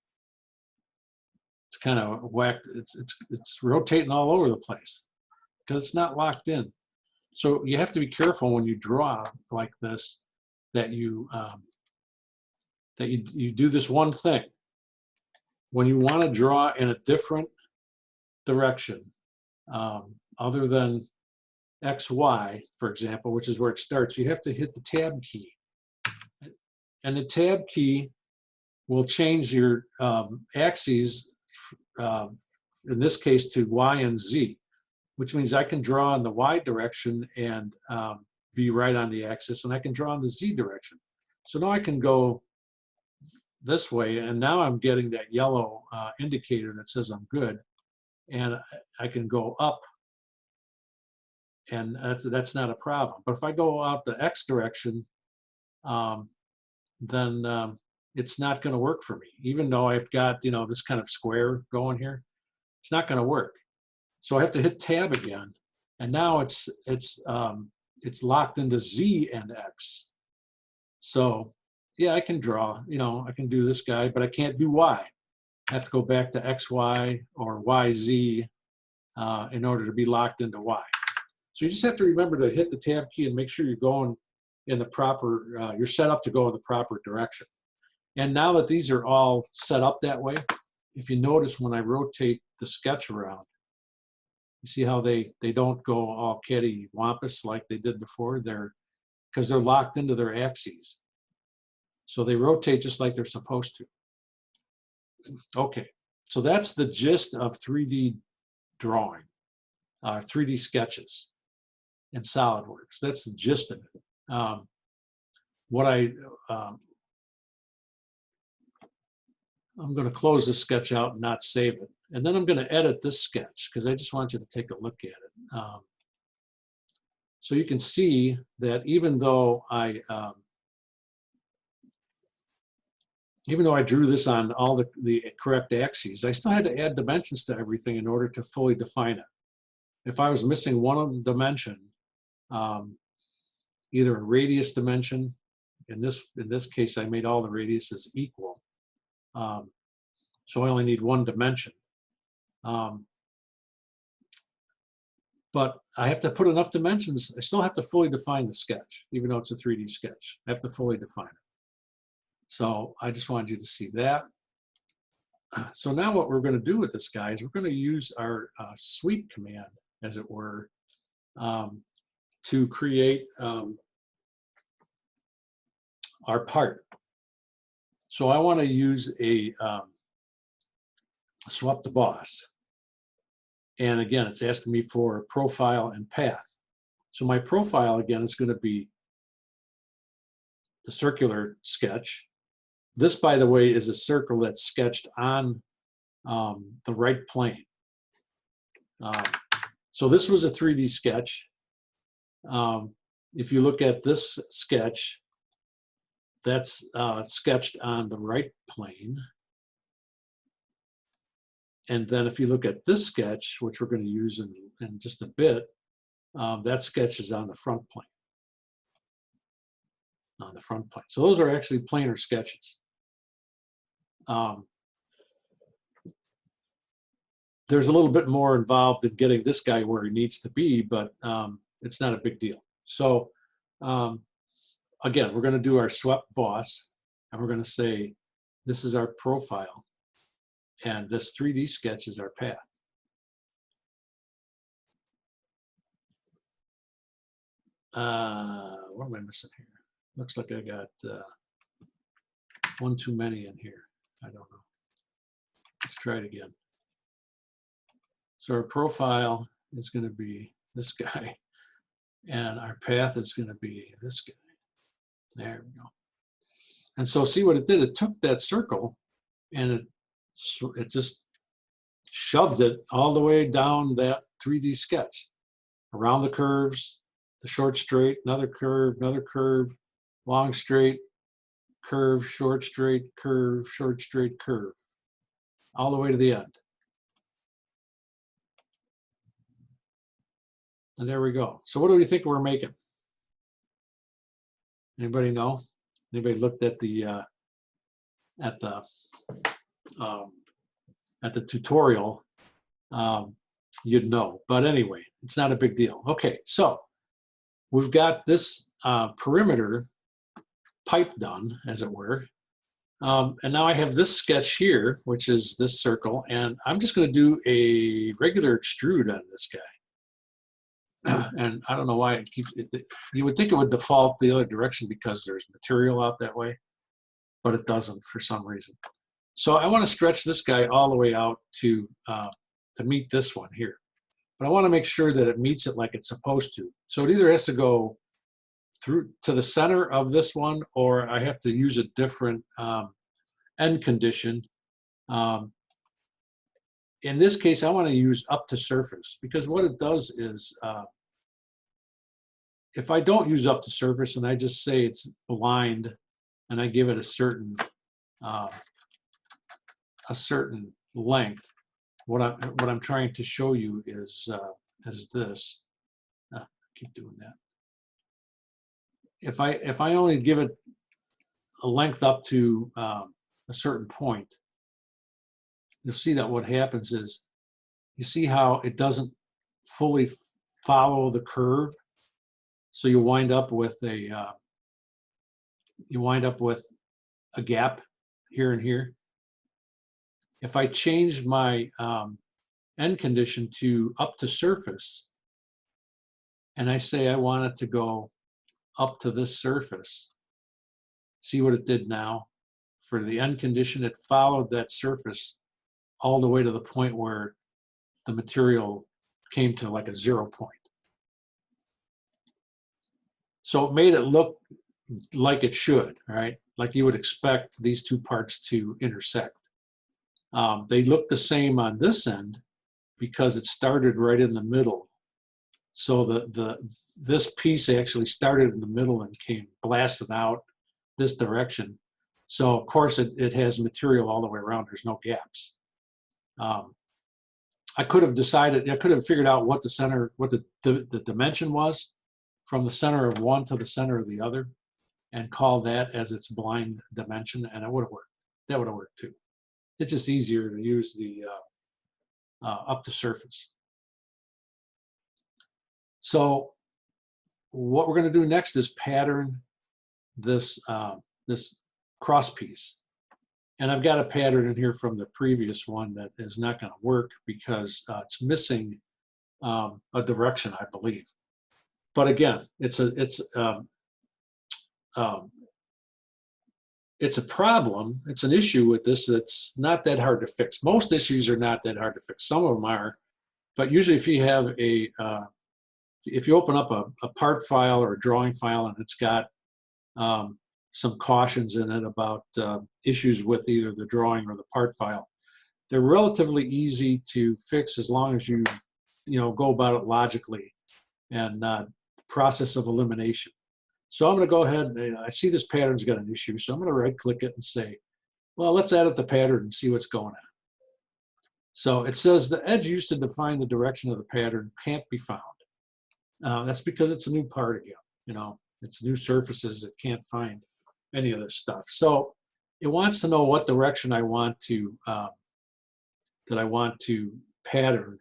S1: It's kind of whacked. It's rotating all over the place because it's not locked in. So you have to be careful when you draw like this that you do this one thing. When you want to draw in a different direction, other than X, Y, for example, which is where it starts, you have to hit the tab key. And the tab key will change your axes, in this case, to Y and Z, which means I can draw in the Y direction and be right on the axis, and I can draw in the Z direction. So now I can go this way, and now I'm getting that yellow indicator that says I'm good, and I can go up, and that's not a problem. But if I go out the X direction, then it's not going to work for me. Even though I've got, you know, this kind of square going here, it's not going to work. So I have to hit tab again, and now it's locked into Z and X. So yeah, I can draw, you know, I can do this guy, but I can't do Y. I have to go back to XY or YZ in order to be locked into Y. So you just have to remember to hit the tab key and make sure you're going in the proper, you're set up to go in the proper direction. And now that these are all set up that way, if you notice when I rotate the sketch around, you see how they don't go all cattywampus like they did before? Because they're locked into their axes. So they rotate just like they're supposed to. Okay, so that's the gist of 3D drawing, 3D sketches in SolidWorks. That's the gist of it. I'm going to close this sketch out and not save it. And then I'm going to edit this sketch because I just want you to take a look at it. So you can see that even though I drew this on all the correct axes, I still had to add dimensions to everything in order to fully define it. If I was missing one dimension, either a radius dimension, in this case I made all the radiuses equal, so I only need one dimension. But I have to put enough dimensions. I still have to fully define the sketch, even though it's a 3D sketch. I have to fully define it. So I just wanted you to see that. So now what we're going to do with this guy is we're going to use our sweep command, as it were, to create our part. So I want to use a swap the boss. And again, it's asking me for profile and path. So my profile, again, is going to be the circular sketch. This, by the way, is a circle that's sketched on the right plane. So this was a 3D sketch. If you look at this sketch, that's sketched on the right plane. And then if you look at this sketch, which we're going to use in just a bit, that sketch is on the front plane. On the front plane. So those are actually planar sketches. there's a little bit more involved in getting this guy where he needs to be, but it's not a big deal. So again, we're going to do our swept boss, and we're going to say, this is our profile, and this 3D sketch is our path. What am I missing here? Looks like I got one too many in here. I don't know. Let's try it again. So our profile is going to be this guy, and our path is going to be this guy. There we go. And so see what it did? It took that circle and it just shoved it all the way down that 3D sketch, around the curves, the short straight, another curve, long straight, curve, short straight, curve, short straight, curve, all the way to the end. And there we go. So what do we think we're making? Anybody know? Anybody looked at the tutorial? You'd know. But anyway, it's not a big deal. Okay, so we've got this perimeter pipe done, as it were. And now I have this sketch here, which is this circle, and I'm just going to do a regular extrude on this guy. And I don't know why it keeps it. You would think it would default the other direction because there's material out that way, but it doesn't for some reason. So I want to stretch this guy all the way out to meet this one here. But I want to make sure that it meets it like it's supposed to. So it either has to go through to the center of this one, or I have to use a different end condition. In this case, I want to use up to surface, because what it does is, if I don't use up to surface and I just say it's blind and I give it a certain length, what I'm trying to show you is this. Keep doing that. If I only give it a length up to a certain point, you'll see that what happens is, you see how it doesn't fully follow the curve, so you wind up with a gap here and here. If I change my end condition to up to surface, and I say I want it to go up to this surface, see what it did now? For the end condition, it followed that surface all the way to the point where the material came to like a 0 point. So it made it look like it should, right? Like you would expect these two parts to intersect. They look the same on this end because it started right in the middle. So this piece actually started in the middle and came blasted out this direction. So of course it has material all the way around. There's no gaps. I could have decided, I could have figured out what the center, what the dimension was from the center of one to the center of the other, and call that as its blind dimension, and it would have worked. That would have worked too. It's just easier to use the up to surface. So what we're going to do next is pattern this this cross piece. And I've got a pattern in here from the previous one that is not going to work because it's missing a direction, I believe. But again, it's a problem. It's an issue with this that's not that hard to fix. Most issues are not that hard to fix. Some of them are, but usually if you have if you open up a part file or a drawing file and it's got some cautions in it about issues with either the drawing or the part file, they're relatively easy to fix as long as you go about it logically and process of elimination. So I'm going to go ahead and I see this pattern's got an issue, so I'm going to right click it and say, well, let's edit the pattern and see what's going on. So it says the edge used to define the direction of the pattern can't be found. That's because it's a new part again. It's new surfaces. It can't find any of this stuff. So it wants to know what direction I want to pattern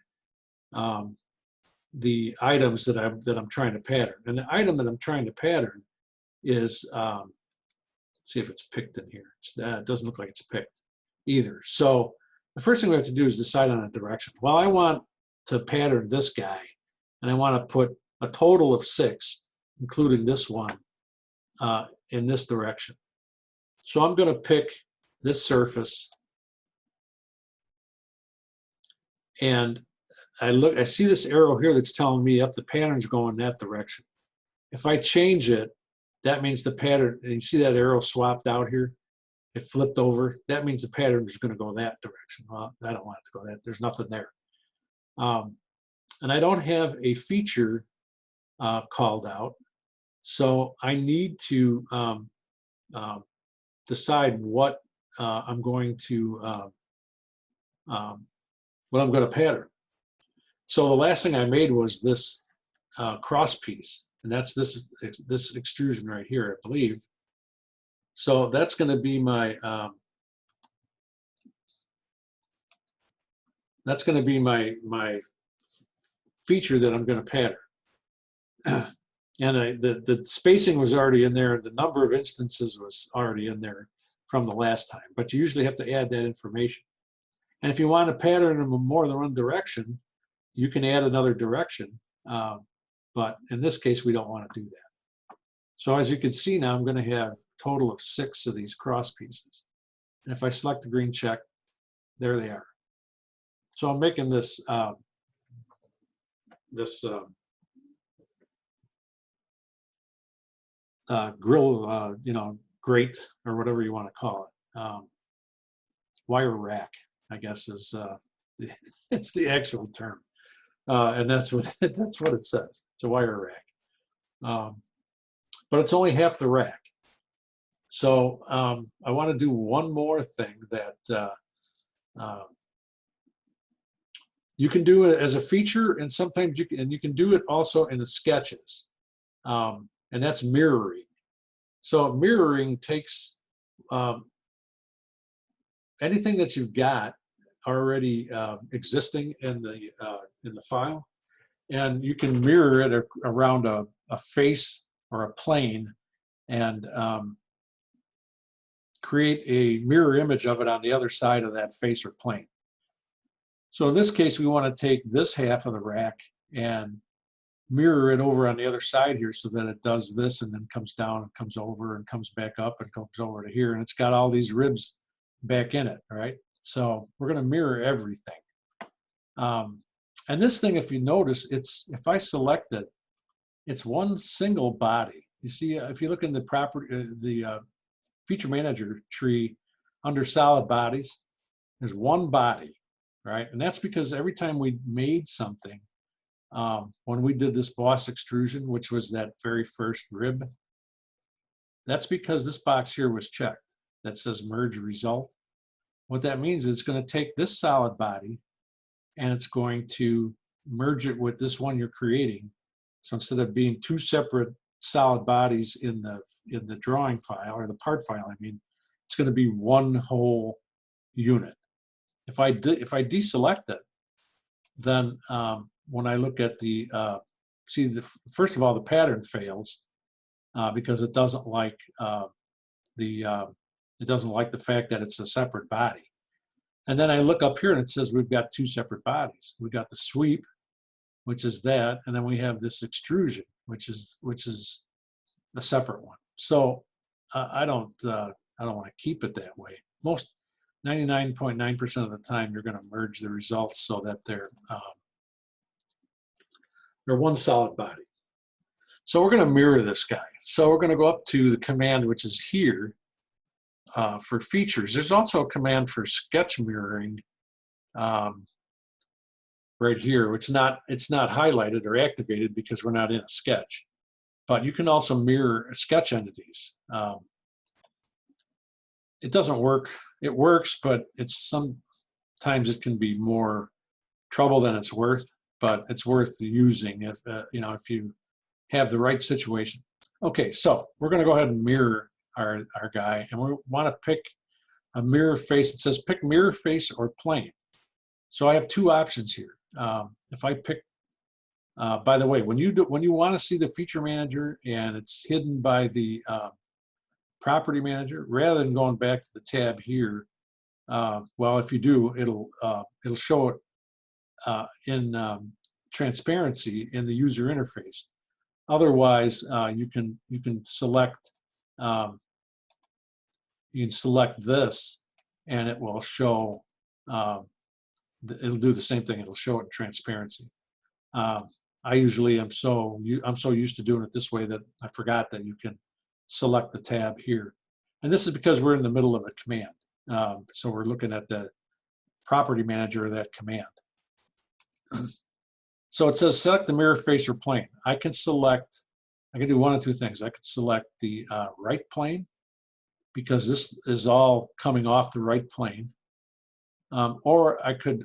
S1: the items that I'm trying to pattern. And the item that I'm trying to pattern is, let's see if it's picked in here. It doesn't look like it's picked either. So the first thing we have to do is decide on a direction. Well, I want to pattern this guy, and I want to put a total of 6, including this one, in this direction. So I'm going to pick this surface, and I see this arrow here that's telling me up the pattern's going that direction. If I change it, that means the pattern, and you see that arrow swapped out here? It flipped over. That means the pattern is going to go that direction. Well, I don't want it to go that. There's nothing there. And I don't have a feature called out, so I need to decide what I'm going to pattern. So the last thing I made was this cross piece, and that's this extrusion right here, I believe. So that's going to be my feature that I'm going to pattern. And the spacing was already in there, and the number of instances was already in there from the last time. But you usually have to add that information. And if you want to pattern them more than one direction, you can add another direction. But in this case, we don't want to do that. So as you can see now, I'm going to have a total of 6 of these cross pieces. And if I select the green check, there they are. So I'm making this grill, grate, or whatever you want to call it. Wire rack, I guess, is it's the actual term, and that's what it says. It's a wire rack, but it's only half the rack. So I want to do one more thing that you can do it as a feature, and sometimes you can do it also in the sketches, and that's mirroring. So mirroring takes anything that you've got already existing in the file, and you can mirror it around a face or a plane, and create a mirror image of it on the other side of that face or plane. So in this case, we want to take this half of the rack and mirror it over on the other side here, so that it does this and then comes down and comes over and comes back up and comes over to here, and it's got all these ribs back in it, right? So we're going to mirror everything. And this thing, if you notice, if I select it, it's one single body. You see, if you look in the feature manager tree under solid bodies, there's one body, right? And that's because every time we made something, when we did this boss extrusion, which was that very first rib, that's because this box here was checked that says merge result. What that means is it's going to take this solid body and it's going to merge it with this one you're creating. So instead of being 2 separate solid bodies in the drawing file, or the part file, I mean, it's going to be one whole unit. If I deselect it, then when I look at the first of all, the pattern fails because it doesn't like the fact that it's a separate body. And then I look up here and it says we've got 2 separate bodies. We've got the sweep, which is that, and then we have this extrusion, which is a separate one. So I don't want to keep it that way. Most 99.9% of the time, you're going to merge the results so that they're one solid body. So we're going to mirror this guy. So we're going to go up to the command, which is here for features. There's also a command for sketch mirroring right here. It's not highlighted or activated because we're not in a sketch. But you can also mirror sketch entities. It doesn't work. It works, but sometimes it can be more trouble than it's worth. But it's worth using if you have the right situation. Okay, so we're going to go ahead and mirror our guy, and we want to pick a mirror face. It says pick mirror face or plane. So I have two options here. If I pick, by the way, when you want to see the feature manager and it's hidden by the property manager, rather than going back to the tab here, well, if you do, it'll show it in transparency in the user interface. Otherwise, you can select this, and it will show. It'll do the same thing. It'll show it in transparency. I usually I'm so used to doing it this way that I forgot that you can select the tab here, and this is because we're in the middle of a command. So we're looking at the property manager of that command. So it says select the mirror face or plane. I can do one of two things. I could select the right plane, because this is all coming off the right plane. Or I could,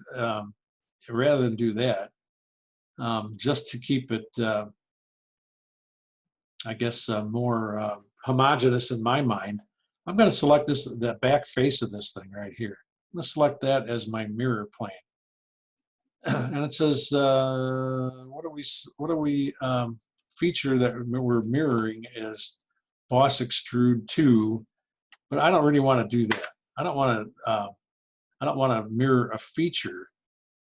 S1: rather than do that, just to keep it, I guess, more homogeneous in my mind, I'm going to select the back face of this thing right here. I'm going to select that as my mirror plane. And it says, what do we feature that we're mirroring is boss extrude 2, but I don't really want to do that. I don't want to mirror a feature.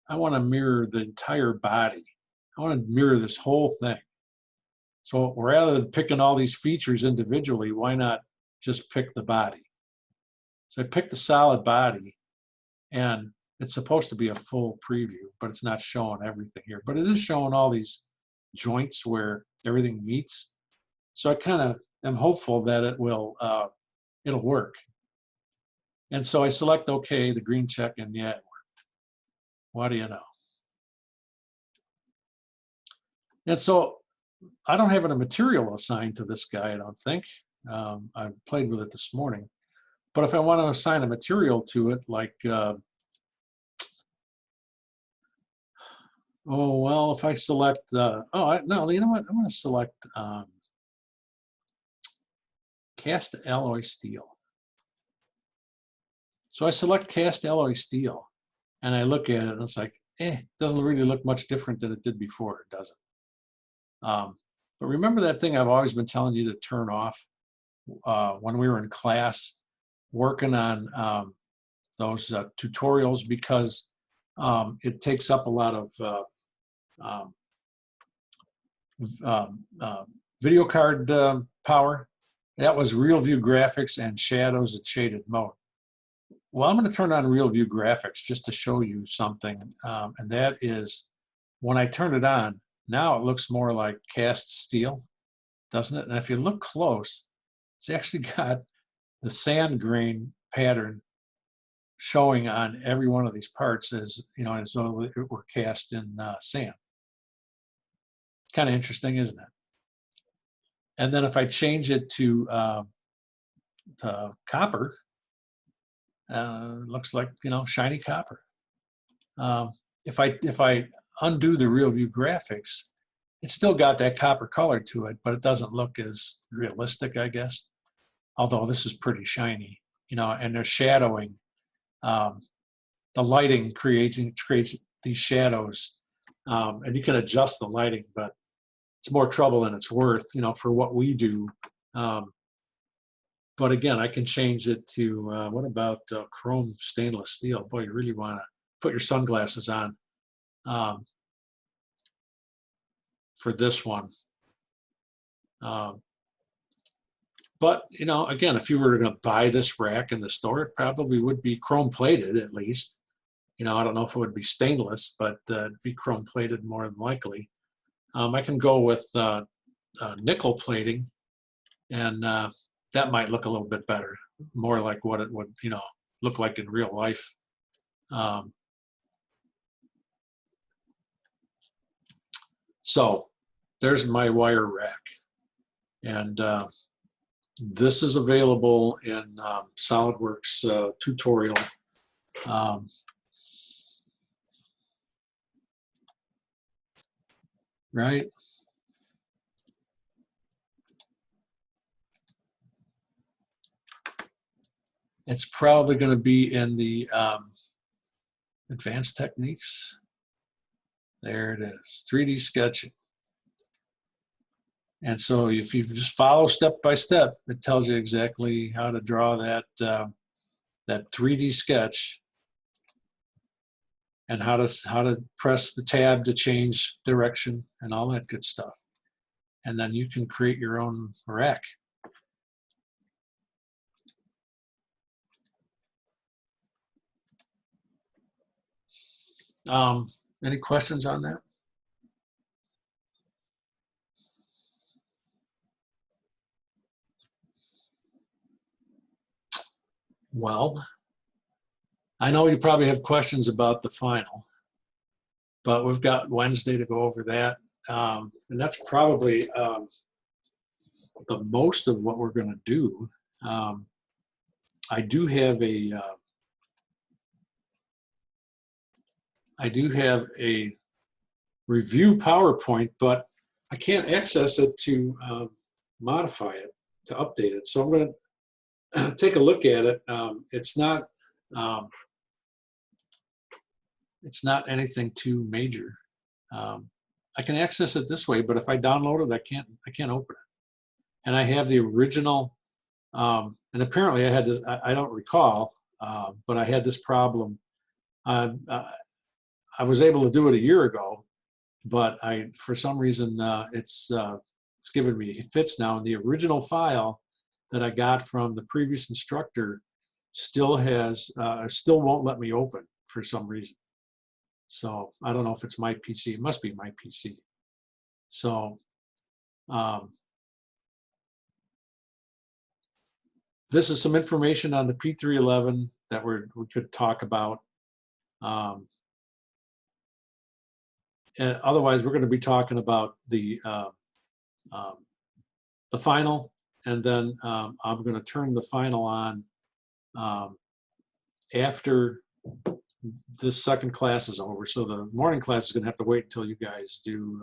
S1: I want to mirror the entire body. I want to mirror this whole thing. So rather than picking all these features individually, why not just pick the body? So I picked the solid body, and it's supposed to be a full preview, but it's not showing everything here. But it is showing all these joints where everything meets. So I kind of am hopeful that it'll work. And so I select OK, the green check, and yeah, it worked. What do you know? And so I don't have a material assigned to this guy, I don't think. I played with it this morning. But if I want to assign a material to it, like, oh, well, if I select, no, you know what? I'm going to select cast alloy steel. So I select cast alloy steel, and I look at it, and it's like, it doesn't really look much different than it did before, it doesn't. But remember that thing I've always been telling you to turn off when we were in class working on those tutorials, because it takes up a lot of video card power. That was real view graphics and shadows at shaded mode. Well, I'm going to turn on real view graphics just to show you something, and that is when I turn it on, now it looks more like cast steel, doesn't it? And if you look close, it's actually got the sand grain pattern showing on every one of these parts, as you know, as though it were cast in sand. Kind of interesting, isn't it? And then if I change it to copper, looks like, you know, shiny copper. If I undo the real view graphics, it's still got that copper color to it, but it doesn't look as realistic, I guess. Although this is pretty shiny, you know, and there's shadowing. The lighting creates these shadows, and you can adjust the lighting, but it's more trouble than it's worth, you know, for what we do. But again, I can change it to, what about chrome stainless steel? Boy, you really want to put your sunglasses on for this one. But, you know, again, if you were going to buy this rack in the store, it probably would be chrome plated at least. You know, I don't know if it would be stainless, but it'd be chrome plated more than likely. I can go with nickel plating, and that might look a little bit better, more like what it would, you know, look like in real life. So there's my wire rack, and this is available in SolidWorks tutorial. Right? It's probably going to be in the Advanced techniques. There it is, 3D sketching. And so if you just follow step by step, it tells you exactly how to draw that, that 3D sketch, and how to press the tab to change direction and all that good stuff. And then you can create your own rack. Any questions on that? Well, I know you probably have questions about the final, but we've got Wednesday to go over that. And that's probably the most of what we're going to do. I do have a review PowerPoint, but I can't access it to modify it, to update it. So I'm going to take a look at it. It's not anything too major. I can access it this way, but if I download it, I can't open it. And I have the original, and apparently I had this, I don't recall, but I had this problem. I was able to do it a year ago, but for some reason, it's given me fits now. And the original file that I got from the previous instructor still won't let me open for some reason. So I don't know if it's my PC. It must be my PC. So this is some information on the P311 that we could talk about. And otherwise, we're going to be talking about the final, and then I'm going to turn the final on after this second class is over. So the morning class is going to have to wait until you guys do,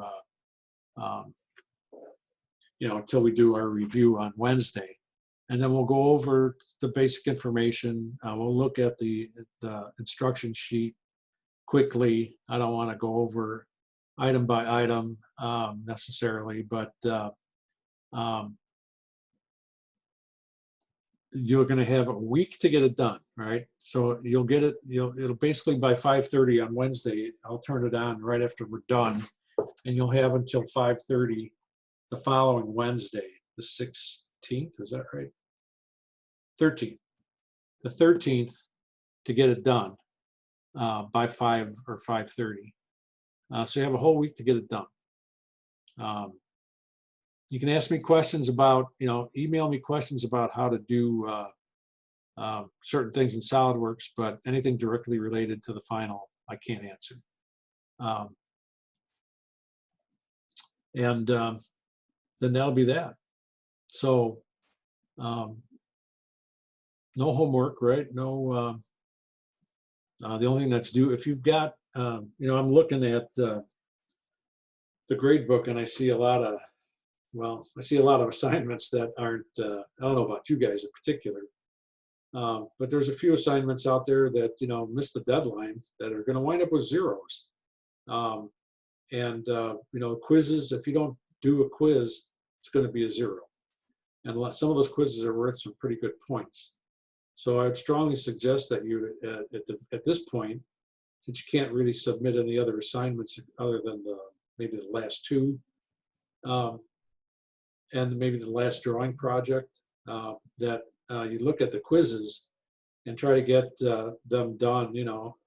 S1: until we do our review on Wednesday. And then we'll go over the basic information. We'll look at the instruction sheet quickly. I don't want to go over item by item necessarily, but you're going to have a week to get it done, right? So you'll get it, it'll basically by 5:30 on Wednesday, I'll turn it on right after we're done, and you'll have until 5:30 the following Wednesday, the 16th, is that right? 13th. The 13th to get it done by 5 or 5:30. So you have a whole week to get it done. You can ask me questions about, email me questions about how to do certain things in SolidWorks, but anything directly related to the final, I can't answer. And then that'll be that. So no homework, right? No, the only thing that's due, if you've got, I'm looking at the grade book, and I see a lot of assignments that aren't, I don't know about you guys in particular, but there's a few assignments out there that, missed the deadline that are going to wind up with zeros. Quizzes, if you don't do a quiz, it's going to be a 0. And some of those quizzes are worth some pretty good points. So I would strongly suggest that you, at this point, since you can't really submit any other assignments other than maybe the last 2, and maybe the last drawing project, that you look at the quizzes and try to get them done,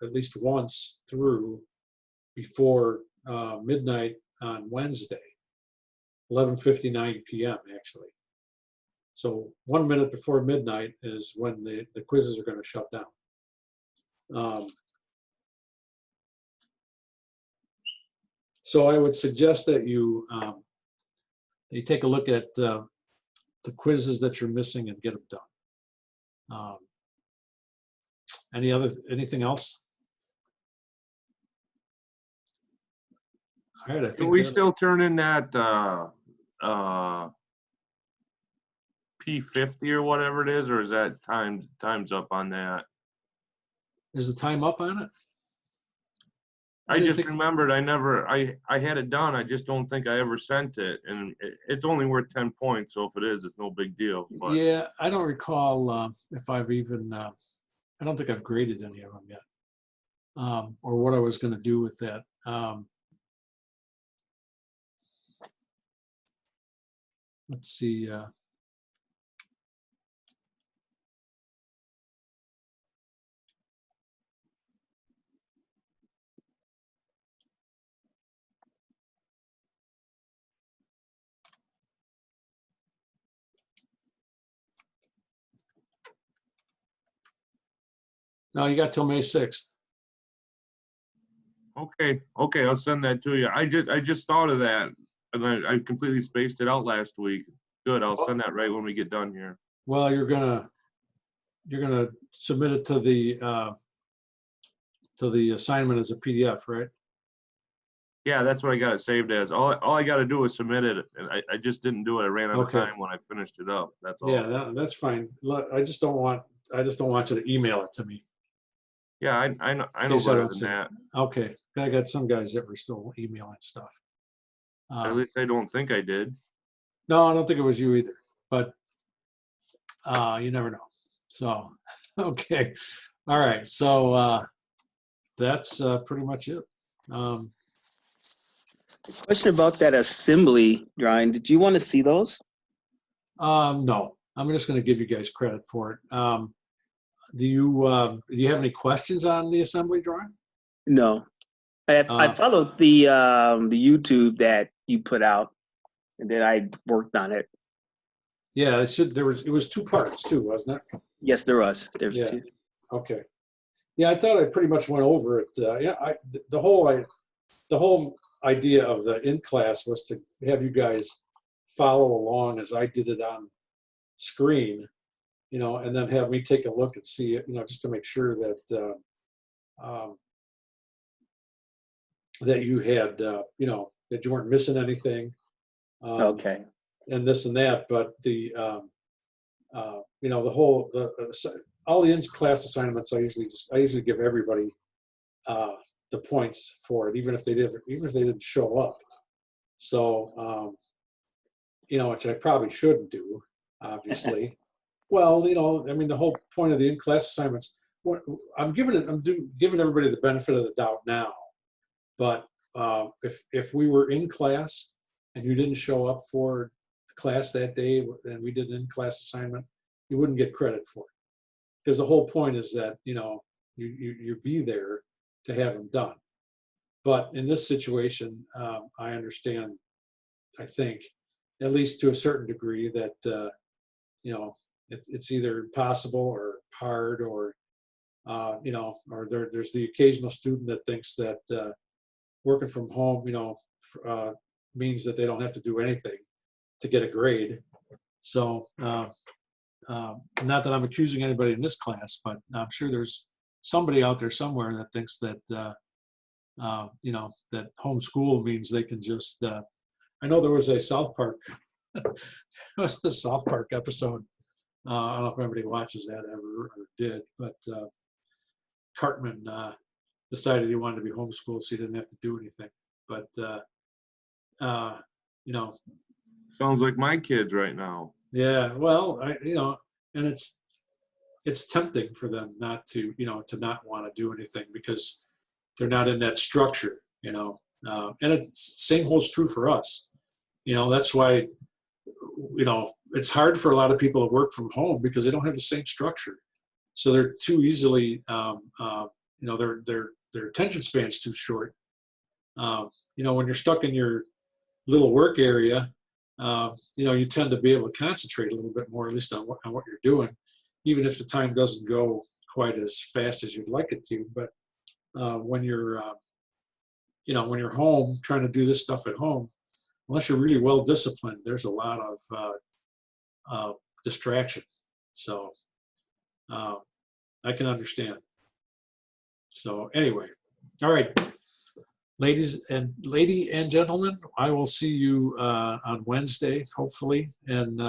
S1: at least once through before midnight on Wednesday, 11:59 p.m. actually. So 1 minute before midnight is when the quizzes are going to shut down. So I would suggest that you take a look at the quizzes that you're missing and get them done. Anything else? All right, I think.
S2: Can we still turn in that P50 or whatever it is, or is that time's up on that?
S1: Is the time up on it?
S2: I
S1: didn't
S2: just
S1: think-
S2: remembered I had it done. I just don't think I ever sent it. And it's only worth 10 points. So if it is, it's no big deal. But
S1: Yeah, I don't recall if I've even, I don't think I've graded any of them yet, or what I was going to do with that. Let's see. No, you got till May 6th.
S2: okay, I'll send that to you. I just thought of that, and I completely spaced it out last week. Good, I'll send that right when we get done here.
S1: Well, you're gonna submit it to the assignment as a PDF, right?
S2: Yeah, that's what I got it saved as. All I got to do is submit it, and I just didn't do it. I ran out of
S1: Okay.
S2: time when I finished it up. That's all.
S1: Yeah, that's fine. Look, I just don't want you to email it to me.
S2: Yeah, I know
S1: case I
S2: better
S1: don't
S2: than
S1: see it.
S2: that.
S1: Okay, I got some guys that were still emailing stuff.
S2: At least I don't think I did.
S1: No, I don't think it was you either, but you never know. So, okay. All right. So that's pretty much it.
S3: Question about that assembly drawing. Did you want to see those?
S1: No, I'm just going to give you guys credit for it. Do you have any questions on the assembly drawing?
S3: No. I followed the YouTube that you put out, and then I worked on it.
S1: Yeah, it was two parts too, wasn't it?
S3: Yes, there was. There's
S1: Yeah.
S3: two.
S1: Okay. Yeah, I thought I pretty much went over it. Yeah, the whole idea of the in class was to have you guys follow along as I did it on screen, and then have me take a look and see it, just to make sure that that you had, that you weren't missing anything.
S3: Okay.
S1: And this and that, but the all the in class assignments, I usually give everybody the points for it, even if they didn't show up. So which I probably shouldn't do, obviously. Well, I mean, the whole point of the in class assignments, I'm giving everybody the benefit of the doubt now, but if we were in class and you didn't show up for class that day and we did an in-class assignment, you wouldn't get credit for it, because the whole point is that you be there to have them done. But in this situation, I understand, I think, at least to a certain degree, that it's either impossible or hard, or or there's the occasional student that thinks that working from home means that they don't have to do anything to get a grade. So not that I'm accusing anybody in this class, but I'm sure there's somebody out there somewhere that thinks that that homeschool means they can just I know there was a South Park episode. I don't know if anybody watches that ever or did, but Cartman decided he wanted to be homeschooled so he didn't have to do anything. But
S2: Sounds like my kids right now.
S1: yeah, well, and it's tempting for them not to, to not want to do anything because they're not in that structure, and it's same holds true for us. That's why, it's hard for a lot of people to work from home because they don't have the same structure. So they're too easily, their attention span's too short. When you're stuck in your little work area, you tend to be able to concentrate a little bit more, at least on what you're doing, even if the time doesn't go quite as fast as you'd like it to. But when you're home trying to do this stuff at home, unless you're really well disciplined, there's a lot of distraction. So I can understand. So anyway, all right. Lady and gentlemen, I will see you on Wednesday, hopefully. And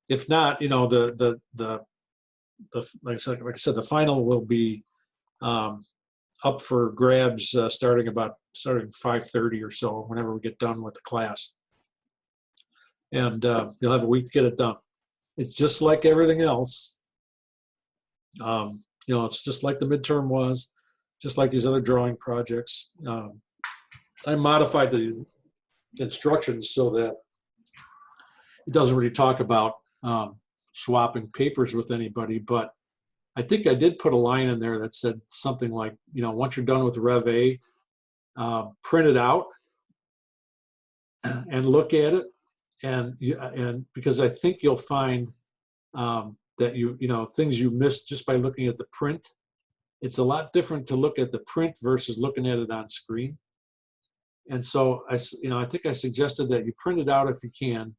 S1: if not, the like I said, the final will be up for grabs starting 5:30 or so, whenever we get done with the class. And you'll have a week to get it done. It's just like everything else. It's just like the midterm was, just like these other drawing projects. I modified the instructions so that it doesn't really talk about swapping papers with anybody, but I think I did put a line in there that said something like, once you're done with Rev A, print it out and look at it, and because I think you'll find that things you missed just by looking at the print. It's a lot different to look at the print versus looking at it on screen. And so I think I suggested that you print it out if you can,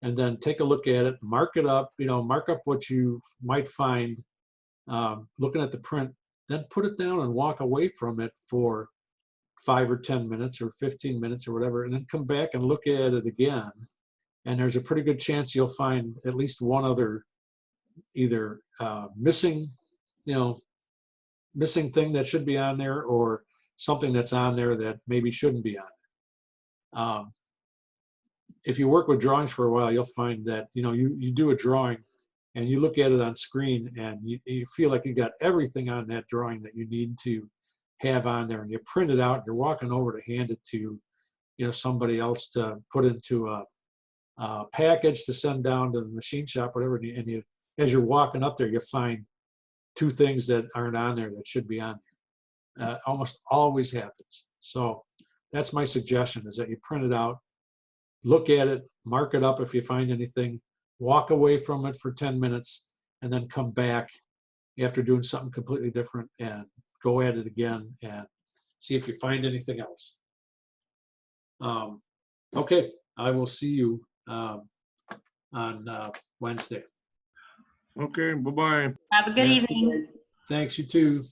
S1: and then take a look at it, mark it up, mark up what you might find looking at the print, then put it down and walk away from it for 5 or 10 minutes or 15 minutes or whatever, and then come back and look at it again. And there's a pretty good chance you'll find at least one other either missing thing that should be on there, or something that's on there that maybe shouldn't be on there. If you work with drawings for a while, you'll find that you do a drawing and you look at it on screen and you feel like you got everything on that drawing that you need to have on there, and you print it out and you're walking over to hand it to somebody else to put into a package to send down to the machine shop, whatever, and you, as you're walking up there, you find 2 things that aren't on there that should be on there. Almost always happens. So that's my suggestion, is that you print it out, look at it, mark it up if you find anything, walk away from it for 10 minutes, and then come back after doing something completely different and go at it again and see if you find anything else. Okay, I will see you on Wednesday.
S2: Okay, bye-bye.
S4: Have a good evening.
S1: Thanks, you too.